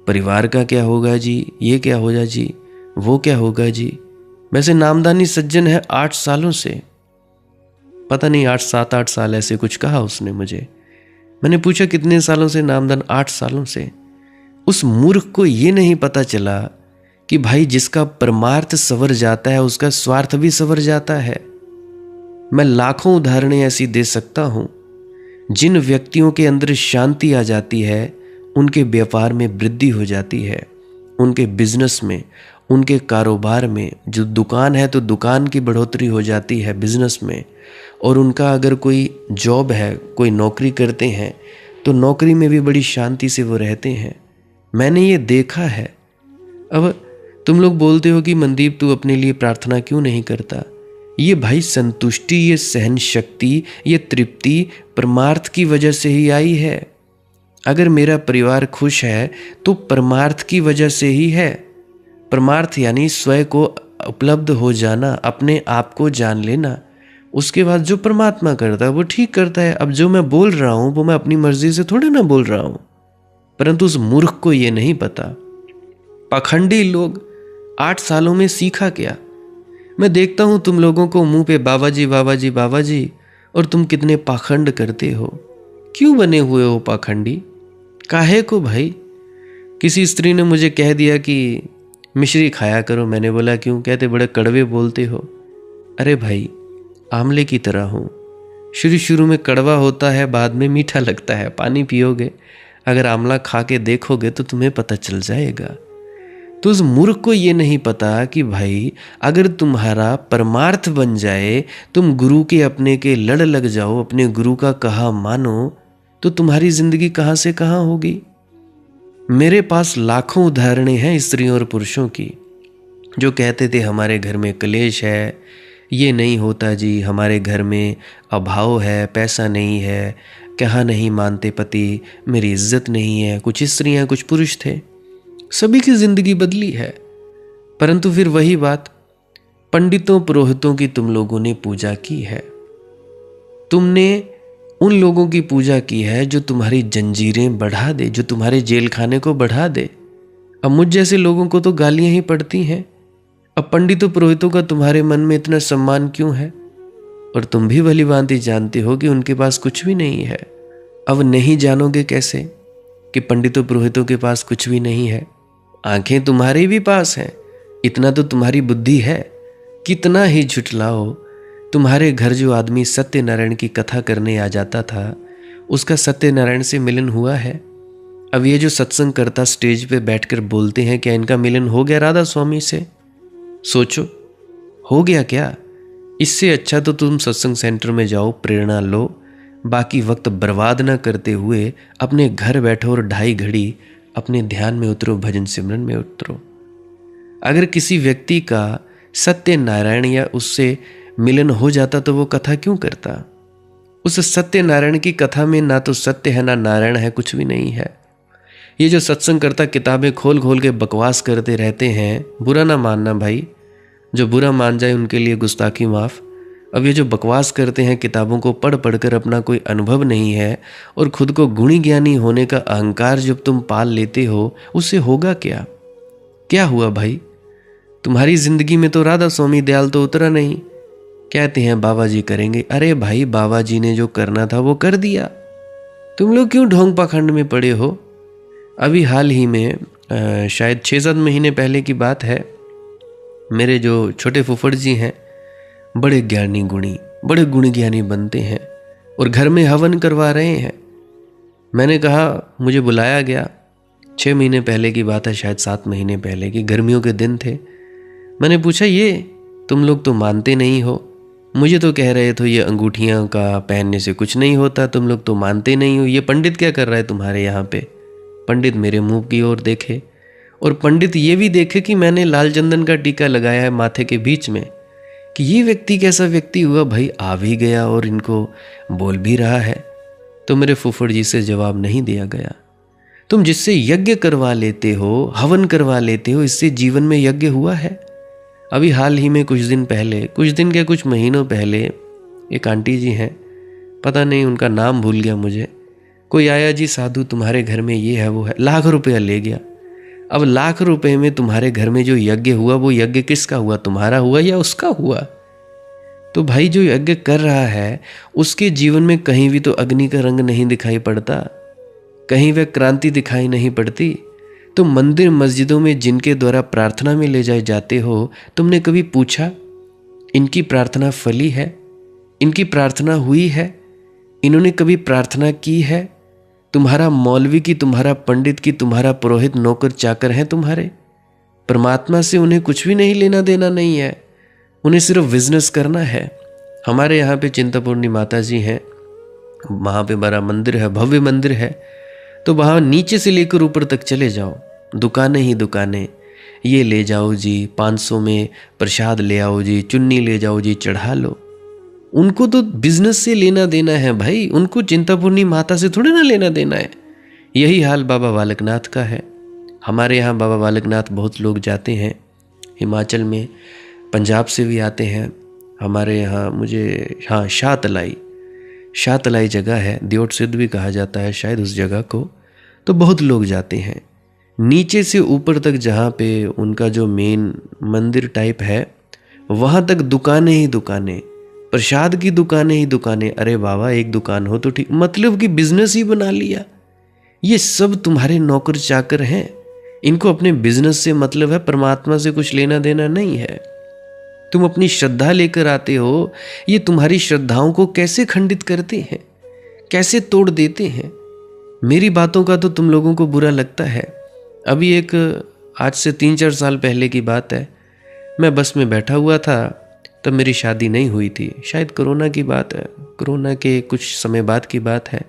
परिवार का क्या होगा जी, ये क्या होगा जी, वो क्या होगा जी। वैसे नामदानी सज्जन है 8 सालों से, पता नहीं 7-8 साल ऐसे कुछ कहा उसने मुझे। मैंने पूछा कितने सालों से? नामदान 8 सालों से। उस मूर्ख को ये नहीं पता चला कि भाई जिसका परमार्थ सवर जाता है उसका स्वार्थ भी सवर जाता है। मैं लाखों उदाहरणें ऐसी दे सकता हूं। जिन व्यक्तियों के अंदर शांति आ जाती है उनके व्यापार में वृद्धि हो जाती है, उनके बिजनेस में, उनके कारोबार में। जो दुकान है तो दुकान की बढ़ोतरी हो जाती है बिजनेस में, और उनका अगर कोई जॉब है, कोई नौकरी करते हैं तो नौकरी में भी बड़ी शांति से वो रहते हैं। मैंने ये देखा है। अब तुम लोग बोलते हो कि मनदीप तू अपने लिए प्रार्थना क्यों नहीं करता। ये भाई संतुष्टि, ये सहन शक्ति, ये तृप्ति परमार्थ की वजह से ही आई है। अगर मेरा परिवार खुश है तो परमार्थ की वजह से ही है। परमार्थ यानी स्वयं को उपलब्ध हो जाना, अपने आप को जान लेना। उसके बाद जो परमात्मा करता है वो ठीक करता है। अब जो मैं बोल रहा हूं वो मैं अपनी मर्जी से थोड़े ना बोल रहा हूं, परंतु उस मूर्ख को ये नहीं पता। पाखंडी लोग 8 सालों में सीखा क्या? मैं देखता हूं तुम लोगों को मुंह पे बाबा जी बाबा जी बाबा जी, और तुम कितने पाखंड करते हो। क्यों बने हुए हो पाखंडी? काहे को भाई? किसी स्त्री ने मुझे कह दिया कि मिश्री खाया करो। मैंने बोला क्यों? कहते बड़े कड़वे बोलते हो। अरे भाई, आंवले की तरह हूँ, शुरू शुरू में कड़वा होता है, बाद में मीठा लगता है। पानी पियोगे, अगर आंवला खा के देखोगे तो तुम्हें पता चल जाएगा। तो उस मूर्ख को ये नहीं पता कि भाई अगर तुम्हारा परमार्थ बन जाए, तुम गुरु के अपने के लड़ लग जाओ, अपने गुरु का कहा मानो, तो तुम्हारी जिंदगी कहाँ से कहाँ होगी। मेरे पास लाखों उदाहरणें हैं स्त्रियों और पुरुषों की जो कहते थे हमारे घर में क्लेश है, ये नहीं होता जी, हमारे घर में अभाव है, पैसा नहीं है, कहाँ नहीं मानते पति, मेरी इज्जत नहीं है। कुछ स्त्रियां कुछ पुरुष थे, सभी की जिंदगी बदली है। परंतु फिर वही बात, पंडितों पुरोहितों की तुम लोगों ने पूजा की है। तुमने उन लोगों की पूजा की है जो तुम्हारी जंजीरें बढ़ा दे, जो तुम्हारे जेल खाने को बढ़ा दे। अब मुझ जैसे लोगों को तो गालियां ही पड़ती हैं। अब पंडितों पुरोहितों का तुम्हारे मन में इतना सम्मान क्यों है? और तुम भी भली भांति जानते हो कि उनके पास कुछ भी नहीं है। अब नहीं जानोगे कैसे कि पंडितों पुरोहितों के पास कुछ भी नहीं है? आंखें तुम्हारे भी पास हैं, इतना तो तुम्हारी बुद्धि है। कितना ही झुठलाओ, तुम्हारे घर जो आदमी सत्यनारायण की कथा करने आ जाता था, उसका सत्यनारायण से मिलन हुआ है? अब ये जो सत्संग करता स्टेज पे बैठकर बोलते हैं, क्या इनका मिलन हो गया राधा स्वामी से? सोचो, हो गया क्या? इससे अच्छा तो तुम सत्संग सेंटर में जाओ, प्रेरणा लो, बाकी वक्त बर्बाद ना करते हुए अपने घर बैठो और 2.5 घड़ी अपने ध्यान में उतरो, भजन सिमरन में उतरो। अगर किसी व्यक्ति का सत्यनारायण या उससे मिलन हो जाता तो वो कथा क्यों करता? उस सत्यनारायण की कथा में ना तो सत्य है ना नारायण है, कुछ भी नहीं है। ये जो सत्संग करता किताबें खोल खोल के बकवास करते रहते हैं, बुरा ना मानना भाई, जो बुरा मान जाए उनके लिए गुस्ताखी माफ। अब ये जो बकवास करते हैं, किताबों को पढ़ पढ़कर अपना कोई अनुभव नहीं है और खुद को गुणी ज्ञानी होने का अहंकार जब तुम पाल लेते हो, उससे होगा क्या? क्या हुआ भाई? तुम्हारी जिंदगी में तो राधा स्वामी दयाल तो उतरा नहीं। कहते हैं बाबा जी करेंगे। अरे भाई, बाबा जी ने जो करना था वो कर दिया, तुम लोग क्यों ढोंग पाखंड में पड़े हो? अभी हाल ही में शायद 6-7 महीने पहले की बात है, मेरे जो छोटे फुफड़ जी हैं, बड़े ज्ञानी गुणी, बड़े गुणी ज्ञानी बनते हैं और घर में हवन करवा रहे हैं। मैंने कहा, मुझे बुलाया गया, 6 महीने पहले की बात है, शायद 7 महीने पहले की, गर्मियों के दिन थे। मैंने पूछा, ये तुम लोग तो मानते नहीं हो, मुझे तो कह रहे थे ये अंगूठियां का पहनने से कुछ नहीं होता, तुम लोग तो मानते नहीं हो, ये पंडित क्या कर रहा है तुम्हारे यहाँ पे? पंडित मेरे मुंह की ओर देखे और पंडित ये भी देखे कि मैंने लाल चंदन का टीका लगाया है माथे के बीच में, कि ये व्यक्ति कैसा व्यक्ति हुआ भाई, आ भी गया और इनको बोल भी रहा है। तो मेरे फुफड़ जी से जवाब नहीं दिया गया। तुम जिससे यज्ञ करवा लेते हो, हवन करवा लेते हो, इससे जीवन में यज्ञ हुआ है? अभी हाल ही में कुछ दिन पहले, कुछ दिन के कुछ महीनों पहले, एक आंटी जी हैं, पता नहीं उनका नाम भूल गया मुझे, कोई आया, जी साधु तुम्हारे घर में ये है वो है, लाख रुपया ले गया। अब लाख रुपए में तुम्हारे घर में जो यज्ञ हुआ, वो यज्ञ किसका हुआ? तुम्हारा हुआ या उसका हुआ? तो भाई जो यज्ञ कर रहा है उसके जीवन में कहीं भी तो अग्नि का रंग नहीं दिखाई पड़ता, कहीं वह क्रांति दिखाई नहीं पड़ती। तो मंदिर मस्जिदों में जिनके द्वारा प्रार्थना में ले जाए जाते हो, तुमने कभी पूछा इनकी प्रार्थना फली है? इनकी प्रार्थना हुई है? इन्होंने कभी प्रार्थना की है? तुम्हारा मौलवी की, तुम्हारा पंडित की, तुम्हारा पुरोहित नौकर चाकर हैं तुम्हारे। परमात्मा से उन्हें कुछ भी नहीं लेना देना नहीं है, उन्हें सिर्फ बिजनेस करना है। हमारे यहाँ पे चिंतापूर्णी माता जी हैं, वहाँ पे बड़ा मंदिर है, भव्य मंदिर है। तो वहाँ नीचे से लेकर ऊपर तक चले जाओ, दुकानें ही दुकानें, ये ले जाओ जी 500 में प्रसाद ले आओ जी, चुन्नी ले जाओ जी, चढ़ा लो। उनको तो बिजनेस से लेना देना है भाई, उनको चिंतापूर्णी माता से थोड़ी ना लेना देना है। यही हाल बाबा बालकनाथ का है। हमारे यहाँ बाबा बालकनाथ बहुत लोग जाते हैं, हिमाचल में, पंजाब से भी आते हैं, हमारे यहाँ मुझे, हाँ, शाहतलाई जगह है, दियोट सिद्ध भी कहा जाता है शायद उस जगह को। तो बहुत लोग जाते हैं नीचे से ऊपर तक, जहाँ पे उनका जो मेन मंदिर टाइप है वहाँ तक दुकानें ही दुकानें, प्रसाद की दुकानें ही दुकानें। अरे बाबा, एक दुकान हो तो ठीक, मतलब कि बिजनेस ही बना लिया। ये सब तुम्हारे नौकर चाकर हैं, इनको अपने बिजनेस से मतलब है, परमात्मा से कुछ लेना देना नहीं है। तुम अपनी श्रद्धा लेकर आते हो, ये तुम्हारी श्रद्धाओं को कैसे खंडित करते हैं, कैसे तोड़ देते हैं। मेरी बातों का तो तुम लोगों को बुरा लगता है। अभी एक आज से 3-4 साल पहले की बात है, मैं बस में बैठा हुआ था, तब मेरी शादी नहीं हुई थी, शायद कोरोना की बात है, कोरोना के कुछ समय बाद की बात है।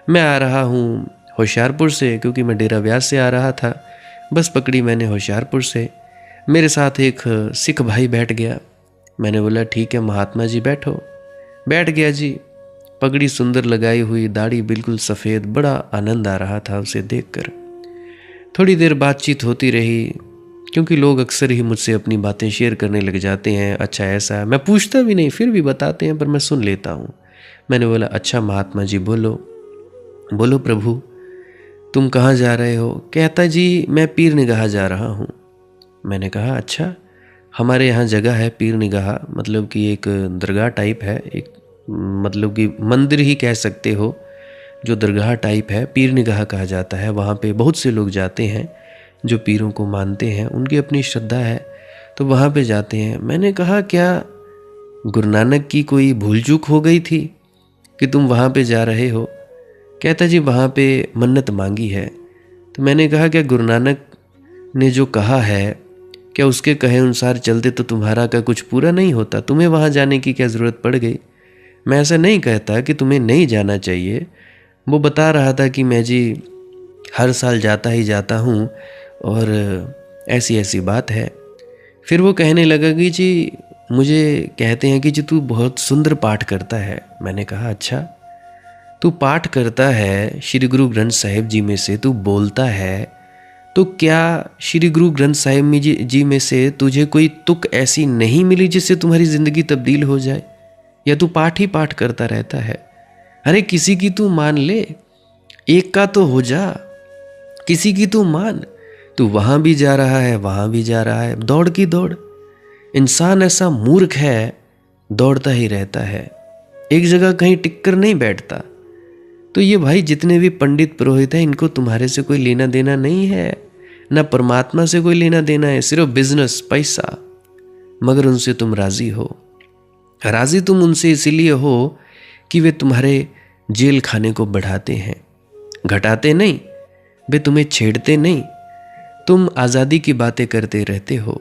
मैं आ रहा हूँ होशियारपुर से, क्योंकि मैं डेरा व्यास से आ रहा था। बस पकड़ी मैंने होशियारपुर से, मेरे साथ एक सिख भाई बैठ गया। मैंने बोला ठीक है महात्मा जी बैठो। बैठ गया जी, पगड़ी सुंदर लगाई हुई, दाढ़ी बिल्कुल सफ़ेद, बड़ा आनंद आ रहा था उसे देखकर। थोड़ी देर बातचीत होती रही, क्योंकि लोग अक्सर ही मुझसे अपनी बातें शेयर करने लग जाते हैं। अच्छा ऐसा है, मैं पूछता भी नहीं, फिर भी बताते हैं, पर मैं सुन लेता हूँ। मैंने बोला अच्छा महात्मा जी बोलो। बोलो प्रभु, तुम कहाँ जा रहे हो? कहता जी मैं पीर निगाह जा रहा हूँ। मैंने कहा अच्छा, हमारे यहाँ जगह है पीर निगाह, मतलब कि एक दरगाह टाइप है, एक मतलब कि मंदिर ही कह सकते हो, जो दरगाह टाइप है, पीर निगाह कहा जाता है। वहाँ पे बहुत से लोग जाते हैं जो पीरों को मानते हैं, उनकी अपनी श्रद्धा है, तो वहाँ पे जाते हैं। मैंने कहा क्या गुरु नानक की कोई भूल चूक हो गई थी कि तुम वहाँ पे जा रहे हो? कहता जी वहाँ पे मन्नत मांगी है। तो मैंने कहा क्या गुरु नानक ने जो कहा है, क्या उसके कहे अनुसार चलते तो तुम्हारा का कुछ पूरा नहीं होता? तुम्हें वहाँ जाने की क्या ज़रूरत पड़ गई? मैं ऐसा नहीं कहता कि तुम्हें नहीं जाना चाहिए। वो बता रहा था कि मैं जी हर साल जाता ही जाता हूँ और ऐसी ऐसी बात है। फिर वो कहने लगा कि जी मुझे कहते हैं कि जी तू बहुत सुंदर पाठ करता है। मैंने कहा अच्छा, तू पाठ करता है, श्री गुरु ग्रंथ साहिब जी में से तू बोलता है, तो क्या श्री गुरु ग्रंथ साहिब जी में से तुझे कोई तुक ऐसी नहीं मिली जिससे तुम्हारी ज़िंदगी तब्दील हो जाए? या तू पाठ ही पाठ करता रहता है? अरे किसी की तू मान ले, एक का तो हो जा, किसी की तू मान। तू वहाँ भी जा रहा है, वहाँ भी जा रहा है, दौड़ की दौड़। इंसान ऐसा मूर्ख है, दौड़ता ही रहता है, एक जगह कहीं टिक कर नहीं बैठता। तो ये भाई जितने भी पंडित पुरोहित हैं, इनको तुम्हारे से कोई लेना देना नहीं है, ना परमात्मा से कोई लेना देना है, सिर्फ बिजनेस, पैसा। मगर उनसे तुम राजी हो। राजी तुम उनसे इसीलिए हो कि वे तुम्हारे जेल खाने को बढ़ाते हैं, घटाते नहीं। वे तुम्हें छेड़ते नहीं, तुम आज़ादी की बातें करते रहते हो,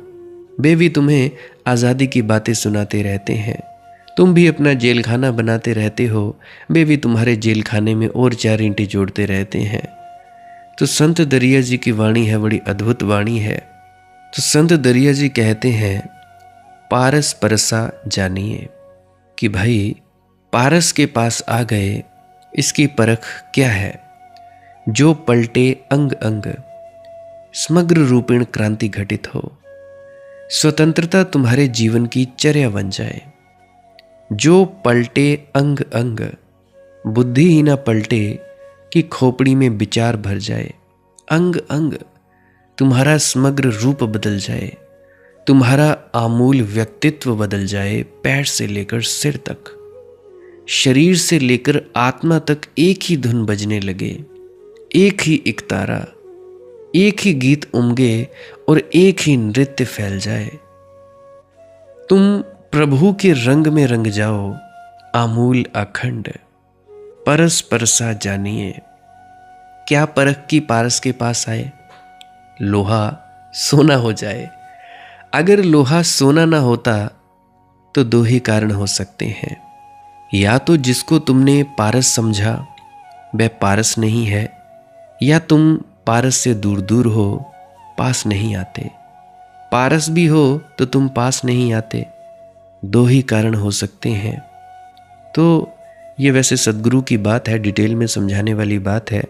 वे भी तुम्हें आज़ादी की बातें सुनाते रहते हैं। तुम भी अपना जेल खाना बनाते रहते हो, वे भी तुम्हारे जेल खाने में और 4 ईंटें जोड़ते रहते हैं। तो संत दरिया जी की वाणी है, बड़ी अद्भुत वाणी है। तो संत दरिया जी कहते हैं पारस परसा जानिए, कि भाई पारस के पास आ गए, इसकी परख क्या है? जो पलटे अंग अंग, समग्र रूपेण क्रांति घटित हो, स्वतंत्रता तुम्हारे जीवन की चर्या बन जाए। जो पलटे अंग अंग, बुद्धि ही ना पलटे कि खोपड़ी में विचार भर जाए। अंग अंग तुम्हारा समग्र रूप बदल जाए, तुम्हारा आमूल व्यक्तित्व बदल जाए। पैर से लेकर सिर तक, शरीर से लेकर आत्मा तक एक ही धुन बजने लगे, एक ही इकतारा, एक ही गीत उमगे और एक ही नृत्य फैल जाए। तुम प्रभु के रंग में रंग जाओ, आमूल अखंड। परस परसा जानिए। क्या परख की पारस के पास आए? लोहा सोना हो जाए। अगर लोहा सोना ना होता तो 2 ही कारण हो सकते हैं, या तो जिसको तुमने पारस समझा वह पारस नहीं है, या तुम पारस से दूर दूर हो, पास नहीं आते। पारस भी हो तो तुम पास नहीं आते। 2 ही कारण हो सकते हैं। तो ये वैसे सदगुरु की बात है, डिटेल में समझाने वाली बात है।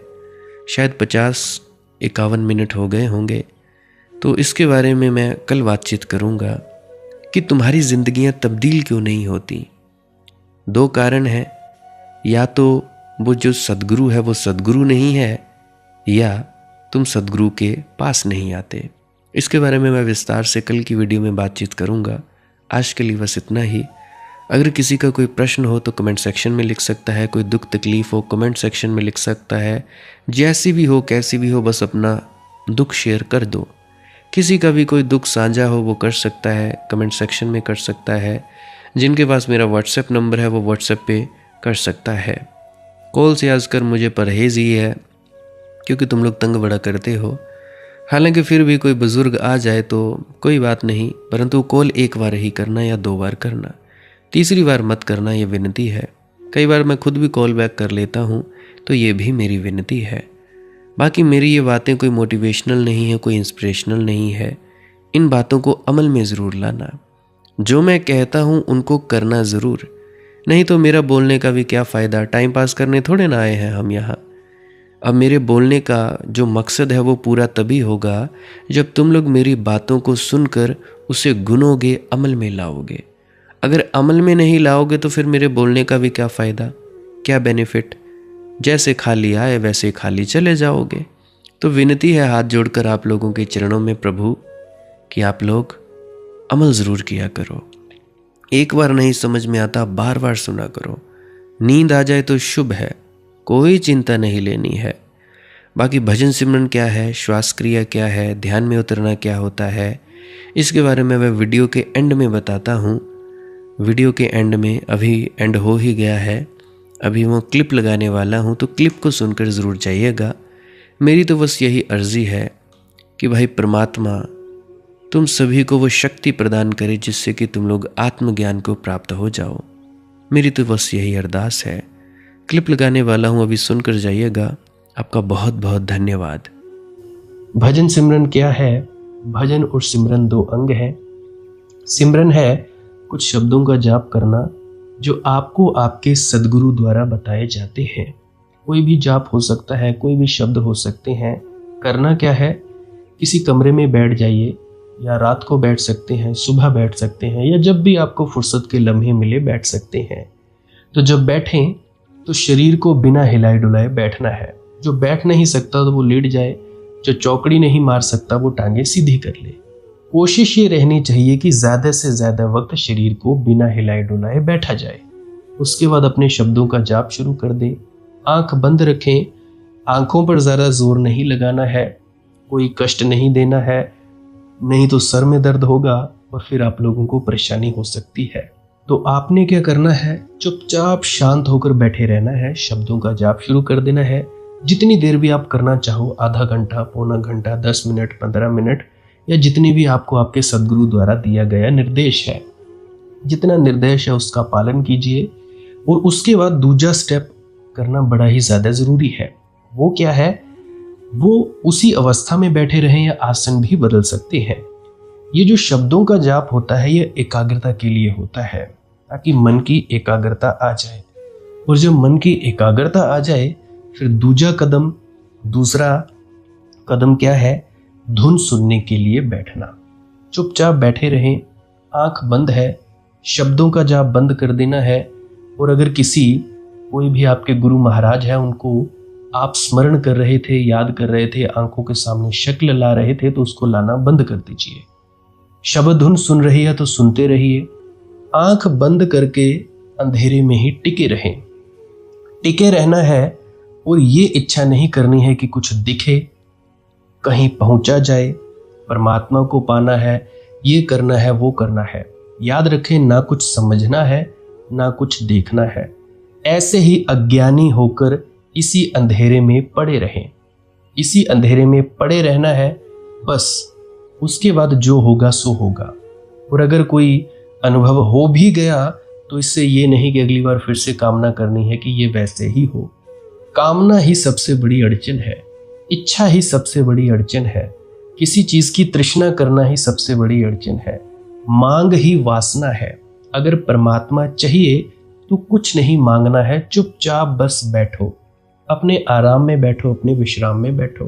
शायद 50-51 मिनट हो गए होंगे, तो इसके बारे में मैं कल बातचीत करूँगा कि तुम्हारी जिंदगियां तब्दील क्यों नहीं होती। दो कारण हैं, या तो वो जो सद्गुरु है वो सद्गुरु नहीं है, या तुम सद्गुरु के पास नहीं आते। इसके बारे में मैं विस्तार से कल की वीडियो में बातचीत करूंगा। आज के लिए बस इतना ही। अगर किसी का कोई प्रश्न हो तो कमेंट सेक्शन में लिख सकता है, कोई दुख तकलीफ हो कमेंट सेक्शन में लिख सकता है, जैसी भी हो कैसी भी हो बस अपना दुख शेयर कर दो। किसी का भी कोई दुख साझा हो वो कर सकता है, कमेंट सेक्शन में कर सकता है। जिनके पास मेरा व्हाट्सएप नंबर है वो व्हाट्सएप पे कर सकता है। कॉल से आजकल मुझे परहेज ही है क्योंकि तुम लोग तंग बड़ा करते हो। हालांकि फिर भी कोई बुजुर्ग आ जाए तो कोई बात नहीं, परंतु कॉल एक बार ही करना या 2 बार करना, तीसरी बार मत करना, ये विनती है। कई बार मैं खुद भी कॉल बैक कर लेता हूँ तो ये भी मेरी विनती है। बाकी मेरी ये बातें कोई मोटिवेशनल नहीं है, कोई इंस्पिरेशनल नहीं है। इन बातों को अमल में ज़रूर लाना। जो मैं कहता हूँ उनको करना ज़रूर, नहीं तो मेरा बोलने का भी क्या फ़ायदा। टाइम पास करने थोड़े ना आए हैं हम यहाँ। अब मेरे बोलने का जो मकसद है वो पूरा तभी होगा जब तुम लोग मेरी बातों को सुनकर उसे गुनोगे, अमल में लाओगे। अगर अमल में नहीं लाओगे तो फिर मेरे बोलने का भी क्या फ़ायदा, क्या बेनिफिट। जैसे खाली आए वैसे खाली चले जाओगे। तो विनती है हाथ जोड़कर आप लोगों के चरणों में प्रभु कि आप लोग अमल ज़रूर किया करो। एक बार नहीं समझ में आता बार बार सुना करो। नींद आ जाए तो शुभ है, कोई चिंता नहीं लेनी है। बाकी भजन सिमरन क्या है, श्वास क्रिया क्या है, ध्यान में उतरना क्या होता है, इसके बारे में मैं वीडियो के एंड में बताता हूँ। वीडियो के एंड में अभी एंड हो ही गया है, अभी वो क्लिप लगाने वाला हूँ, तो क्लिप को सुनकर ज़रूर जाइएगा। मेरी तो बस यही अर्जी है कि भाई परमात्मा तुम सभी को वो शक्ति प्रदान करे जिससे कि तुम लोग आत्मज्ञान को प्राप्त हो जाओ। मेरी तो बस यही अरदास है। क्लिप लगाने वाला हूँ, अभी सुनकर जाइएगा। आपका बहुत बहुत धन्यवाद। भजन सिमरन क्या है? भजन और सिमरन 2 अंग हैं। सिमरन है कुछ शब्दों का जाप करना जो आपको आपके सद्गुरु द्वारा बताए जाते हैं। कोई भी जाप हो सकता है, कोई भी शब्द हो सकते हैं। करना क्या है, किसी कमरे में बैठ जाइए, या रात को बैठ सकते हैं, सुबह बैठ सकते हैं, या जब भी आपको फुर्सत के लम्हे मिले बैठ सकते हैं। तो जब बैठें तो शरीर को बिना हिलाए डुलाए बैठना है। जो बैठ नहीं सकता तो वो लेट जाए, जो चौकड़ी नहीं मार सकता वो टांगे सीधी कर ले। कोशिश ये रहनी चाहिए कि ज़्यादा से ज़्यादा वक्त शरीर को बिना हिलाए डुलाए बैठा जाए। उसके बाद अपने शब्दों का जाप शुरू कर दें। आंख बंद रखें, आंखों पर ज़्यादा जोर नहीं लगाना है, कोई कष्ट नहीं देना है, नहीं तो सर में दर्द होगा और फिर आप लोगों को परेशानी हो सकती है। तो आपने क्या करना है, चुपचाप शांत होकर बैठे रहना है, शब्दों का जाप शुरू कर देना है। जितनी देर भी आप करना चाहो, आधा घंटा, पौना घंटा, 10 मिनट, 15 मिनट, या जितनी भी आपको आपके सद्गुरु द्वारा दिया गया निर्देश है, जितना निर्देश है उसका पालन कीजिए। और उसके बाद दूसरा स्टेप करना बड़ा ही ज़्यादा ज़रूरी है। वो क्या है, वो उसी अवस्था में बैठे रहें या आसन भी बदल सकते हैं। ये जो शब्दों का जाप होता है ये एकाग्रता के लिए होता है, ताकि मन की एकाग्रता आ जाए। और जब मन की एकाग्रता आ जाए फिर दूसरा कदम क्या है, धुन सुनने के लिए बैठना। चुपचाप बैठे रहें, आंख बंद है, शब्दों का जाप बंद कर देना है। और अगर कोई भी आपके गुरु महाराज है उनको आप स्मरण कर रहे थे, याद कर रहे थे, आंखों के सामने शक्ल ला रहे थे, तो उसको लाना बंद कर दीजिए। शब्द धुन सुन रही है तो सुनते रहिए। आंख बंद करके अंधेरे में ही टिके रहें। टिके रहना है और ये इच्छा नहीं करनी है कि कुछ दिखे, कहीं पहुंचा जाए, परमात्मा को पाना है, ये करना है, वो करना है। याद रखें, ना कुछ समझना है ना कुछ देखना है। ऐसे ही अज्ञानी होकर इसी अंधेरे में पड़े रहें। इसी अंधेरे में पड़े रहना है बस। उसके बाद जो होगा सो होगा। और अगर कोई अनुभव हो भी गया तो इससे ये नहीं कि अगली बार फिर से कामना करनी है कि ये वैसे ही हो। कामना ही सबसे बड़ी अड़चन है, इच्छा ही सबसे बड़ी अड़चन है, किसी चीज की तृष्णा करना ही सबसे बड़ी अड़चन है, मांग ही वासना है। अगर परमात्मा चाहिए तो कुछ नहीं मांगना है, चुपचाप बस बैठो, अपने आराम में बैठो, अपने विश्राम में बैठो।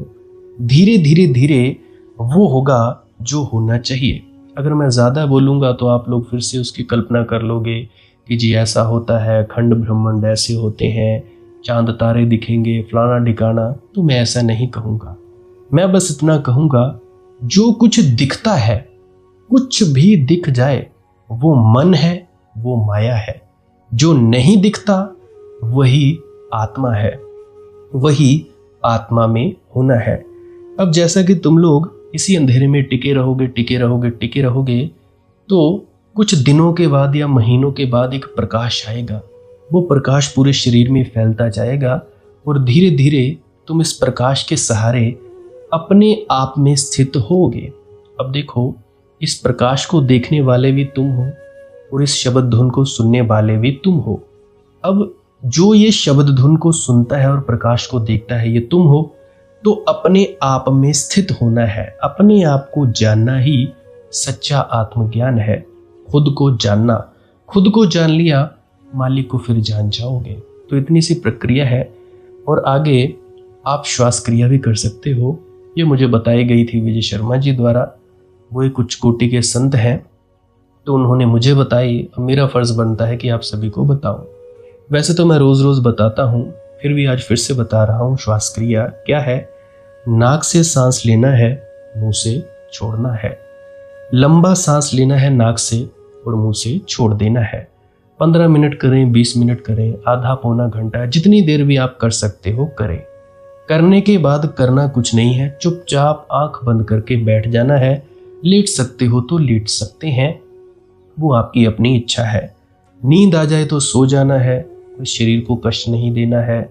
धीरे धीरे धीरे वो होगा जो होना चाहिए। अगर मैं ज़्यादा बोलूँगा तो आप लोग फिर से उसकी कल्पना कर लोगे कि जी ऐसा होता है, खंड ब्रह्मांड ऐसे होते हैं, चांद तारे दिखेंगे, फलाना ढिकाना। तो मैं ऐसा नहीं कहूँगा। मैं बस इतना कहूँगा, जो कुछ दिखता है, कुछ भी दिख जाए, वो मन है, वो माया है। जो नहीं दिखता वही आत्मा है, वही आत्मा में होना है। अब जैसा कि तुम लोग इसी अंधेरे में टिके रहोगे, टिके रहोगे, टिके रहोगे, तो कुछ दिनों के बाद या महीनों के बाद एक प्रकाश आएगा। वो प्रकाश पूरे शरीर में फैलता जाएगा और धीरे धीरे तुम इस प्रकाश के सहारे अपने आप में स्थित होगे। अब देखो, इस प्रकाश को देखने वाले भी तुम हो और इस शब्द धुन को सुनने वाले भी तुम हो। अब जो ये शब्द धुन को सुनता है और प्रकाश को देखता है, ये तुम हो। तो अपने आप में स्थित होना है, अपने आप को जानना ही सच्चा आत्मज्ञान है। खुद को जानना, खुद को जान लिया, मालिक को फिर जान जाओगे। तो इतनी सी प्रक्रिया है। और आगे आप श्वास क्रिया भी कर सकते हो। ये मुझे बताई गई थी विजय शर्मा जी द्वारा। वो एक उच्च कोटि के संत हैं, तो उन्होंने मुझे बताई। अब मेरा फर्ज बनता है कि आप सभी को बताऊं। वैसे तो मैं रोज रोज बताता हूं, फिर भी आज फिर से बता रहा हूं। श्वास क्रिया क्या है? नाक से सांस लेना है, मुंह से छोड़ना है। लंबा सांस लेना है नाक से और मुंह से छोड़ देना है। 15 मिनट करें, 20 मिनट करें, आधा पौना घंटा, जितनी देर भी आप कर सकते हो करें। करने के बाद करना कुछ नहीं है, चुपचाप आंख बंद करके बैठ जाना है। लेट सकते हो तो लेट सकते हैं, वो आपकी अपनी इच्छा है। नींद आ जाए तो सो जाना है, कोई शरीर को कष्ट नहीं देना है।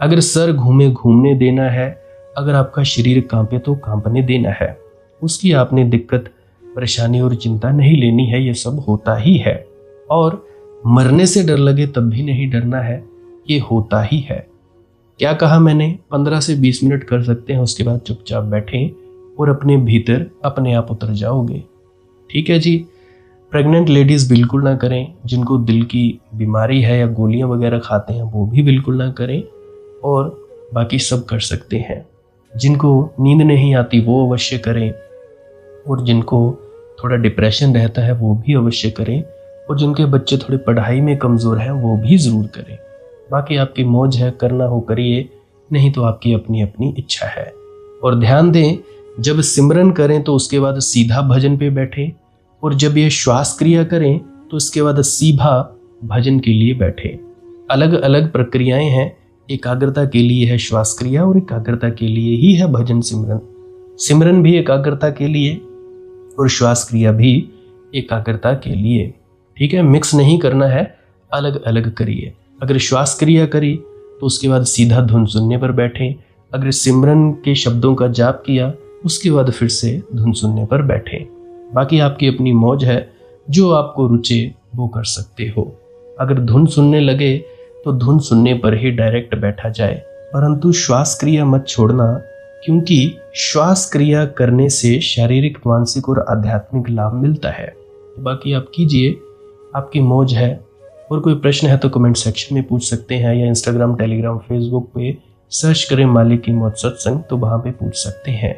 अगर सर घूमे घूमने देना है, अगर आपका शरीर कांपे तो कांपने देना है। उसकी आपने दिक्कत, परेशानी और चिंता नहीं लेनी है, ये सब होता ही है। और मरने से डर लगे तब भी नहीं डरना है, ये होता ही है। क्या कहा मैंने? 15 से 20 मिनट कर सकते हैं, उसके बाद चुपचाप बैठें और अपने भीतर अपने आप उतर जाओगे। ठीक है जी। प्रेग्नेंट लेडीज़ बिल्कुल ना करें, जिनको दिल की बीमारी है या गोलियां वगैरह खाते हैं वो भी बिल्कुल ना करें, और बाकी सब कर सकते हैं। जिनको नींद नहीं आती वो अवश्य करें, और जिनको थोड़ा डिप्रेशन रहता है वो भी अवश्य करें, और जिनके बच्चे थोड़े पढ़ाई में कमज़ोर हैं वो भी ज़रूर करें। बाकी आपकी मौज है, करना हो करिए, नहीं तो आपकी अपनी अपनी इच्छा है। और ध्यान दें, जब सिमरन करें तो उसके बाद सीधा भजन पे बैठें, और जब ये श्वास क्रिया करें तो उसके बाद सीधा भजन के लिए बैठें। अलग अलग प्रक्रियाएं हैं। एकाग्रता के लिए है श्वास क्रिया और एकाग्रता के लिए ही है भजन सिमरन। सिमरन भी एकाग्रता के लिए और श्वास क्रिया भी एकाग्रता के लिए। ठीक है, मिक्स नहीं करना है, अलग अलग करिए। अगर श्वास क्रिया करी तो उसके बाद सीधा धुन सुनने पर बैठें। अगर सिमरन के शब्दों का जाप किया उसके बाद फिर से धुन सुनने पर बैठें। बाकी आपकी अपनी मौज है, जो आपको रुचे वो कर सकते हो। अगर धुन सुनने लगे तो धुन सुनने पर ही डायरेक्ट बैठा जाए, परंतु श्वास क्रिया मत छोड़ना, क्योंकि श्वास क्रिया करने से शारीरिक, मानसिक और आध्यात्मिक लाभ मिलता है। तो बाकी आप कीजिए, आपकी मौज है। और कोई प्रश्न है तो कमेंट सेक्शन में पूछ सकते हैं, या इंस्टाग्राम, टेलीग्राम, फेसबुक पे सर्च करें मालिक की मौज सत्संग, तो वहाँ पे पूछ सकते हैं।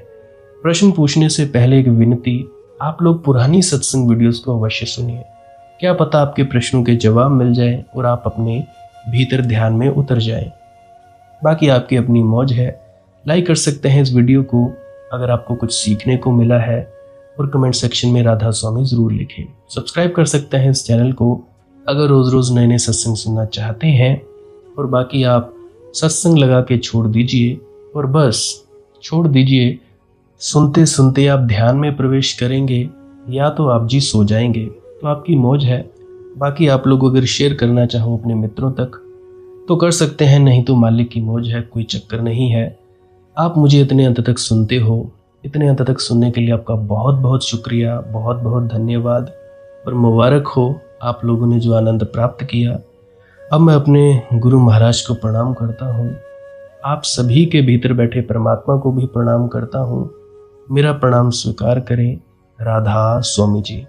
प्रश्न पूछने से पहले एक विनती, आप लोग पुरानी सत्संग वीडियोस को अवश्य सुनिए। क्या पता आपके प्रश्नों के जवाब मिल जाए और आप अपने भीतर ध्यान में उतर जाएं। बाकी आपकी अपनी मौज है। लाइक कर सकते हैं इस वीडियो को अगर आपको कुछ सीखने को मिला है, और कमेंट सेक्शन में राधा स्वामी ज़रूर लिखें। सब्सक्राइब कर सकते हैं इस चैनल को अगर रोज़ रोज़ नए नए सत्संग सुनना चाहते हैं। और बाकी आप सत्संग लगा के छोड़ दीजिए, और बस छोड़ दीजिए। सुनते सुनते आप ध्यान में प्रवेश करेंगे या तो आप जी सो जाएंगे, तो आपकी मौज है। बाकी आप लोग अगर शेयर करना चाहो अपने मित्रों तक तो कर सकते हैं, नहीं तो मालिक की मौज है, कोई चक्कर नहीं है। आप मुझे इतने अंत तक सुनते हो, इतने अंत तक सुनने के लिए आपका बहुत बहुत शुक्रिया, बहुत बहुत धन्यवाद। और मुबारक हो आप लोगों ने जो आनंद प्राप्त किया। अब मैं अपने गुरु महाराज को प्रणाम करता हूँ। आप सभी के भीतर बैठे परमात्मा को भी प्रणाम करता हूँ। मेरा प्रणाम स्वीकार करें। राधा स्वामी जी।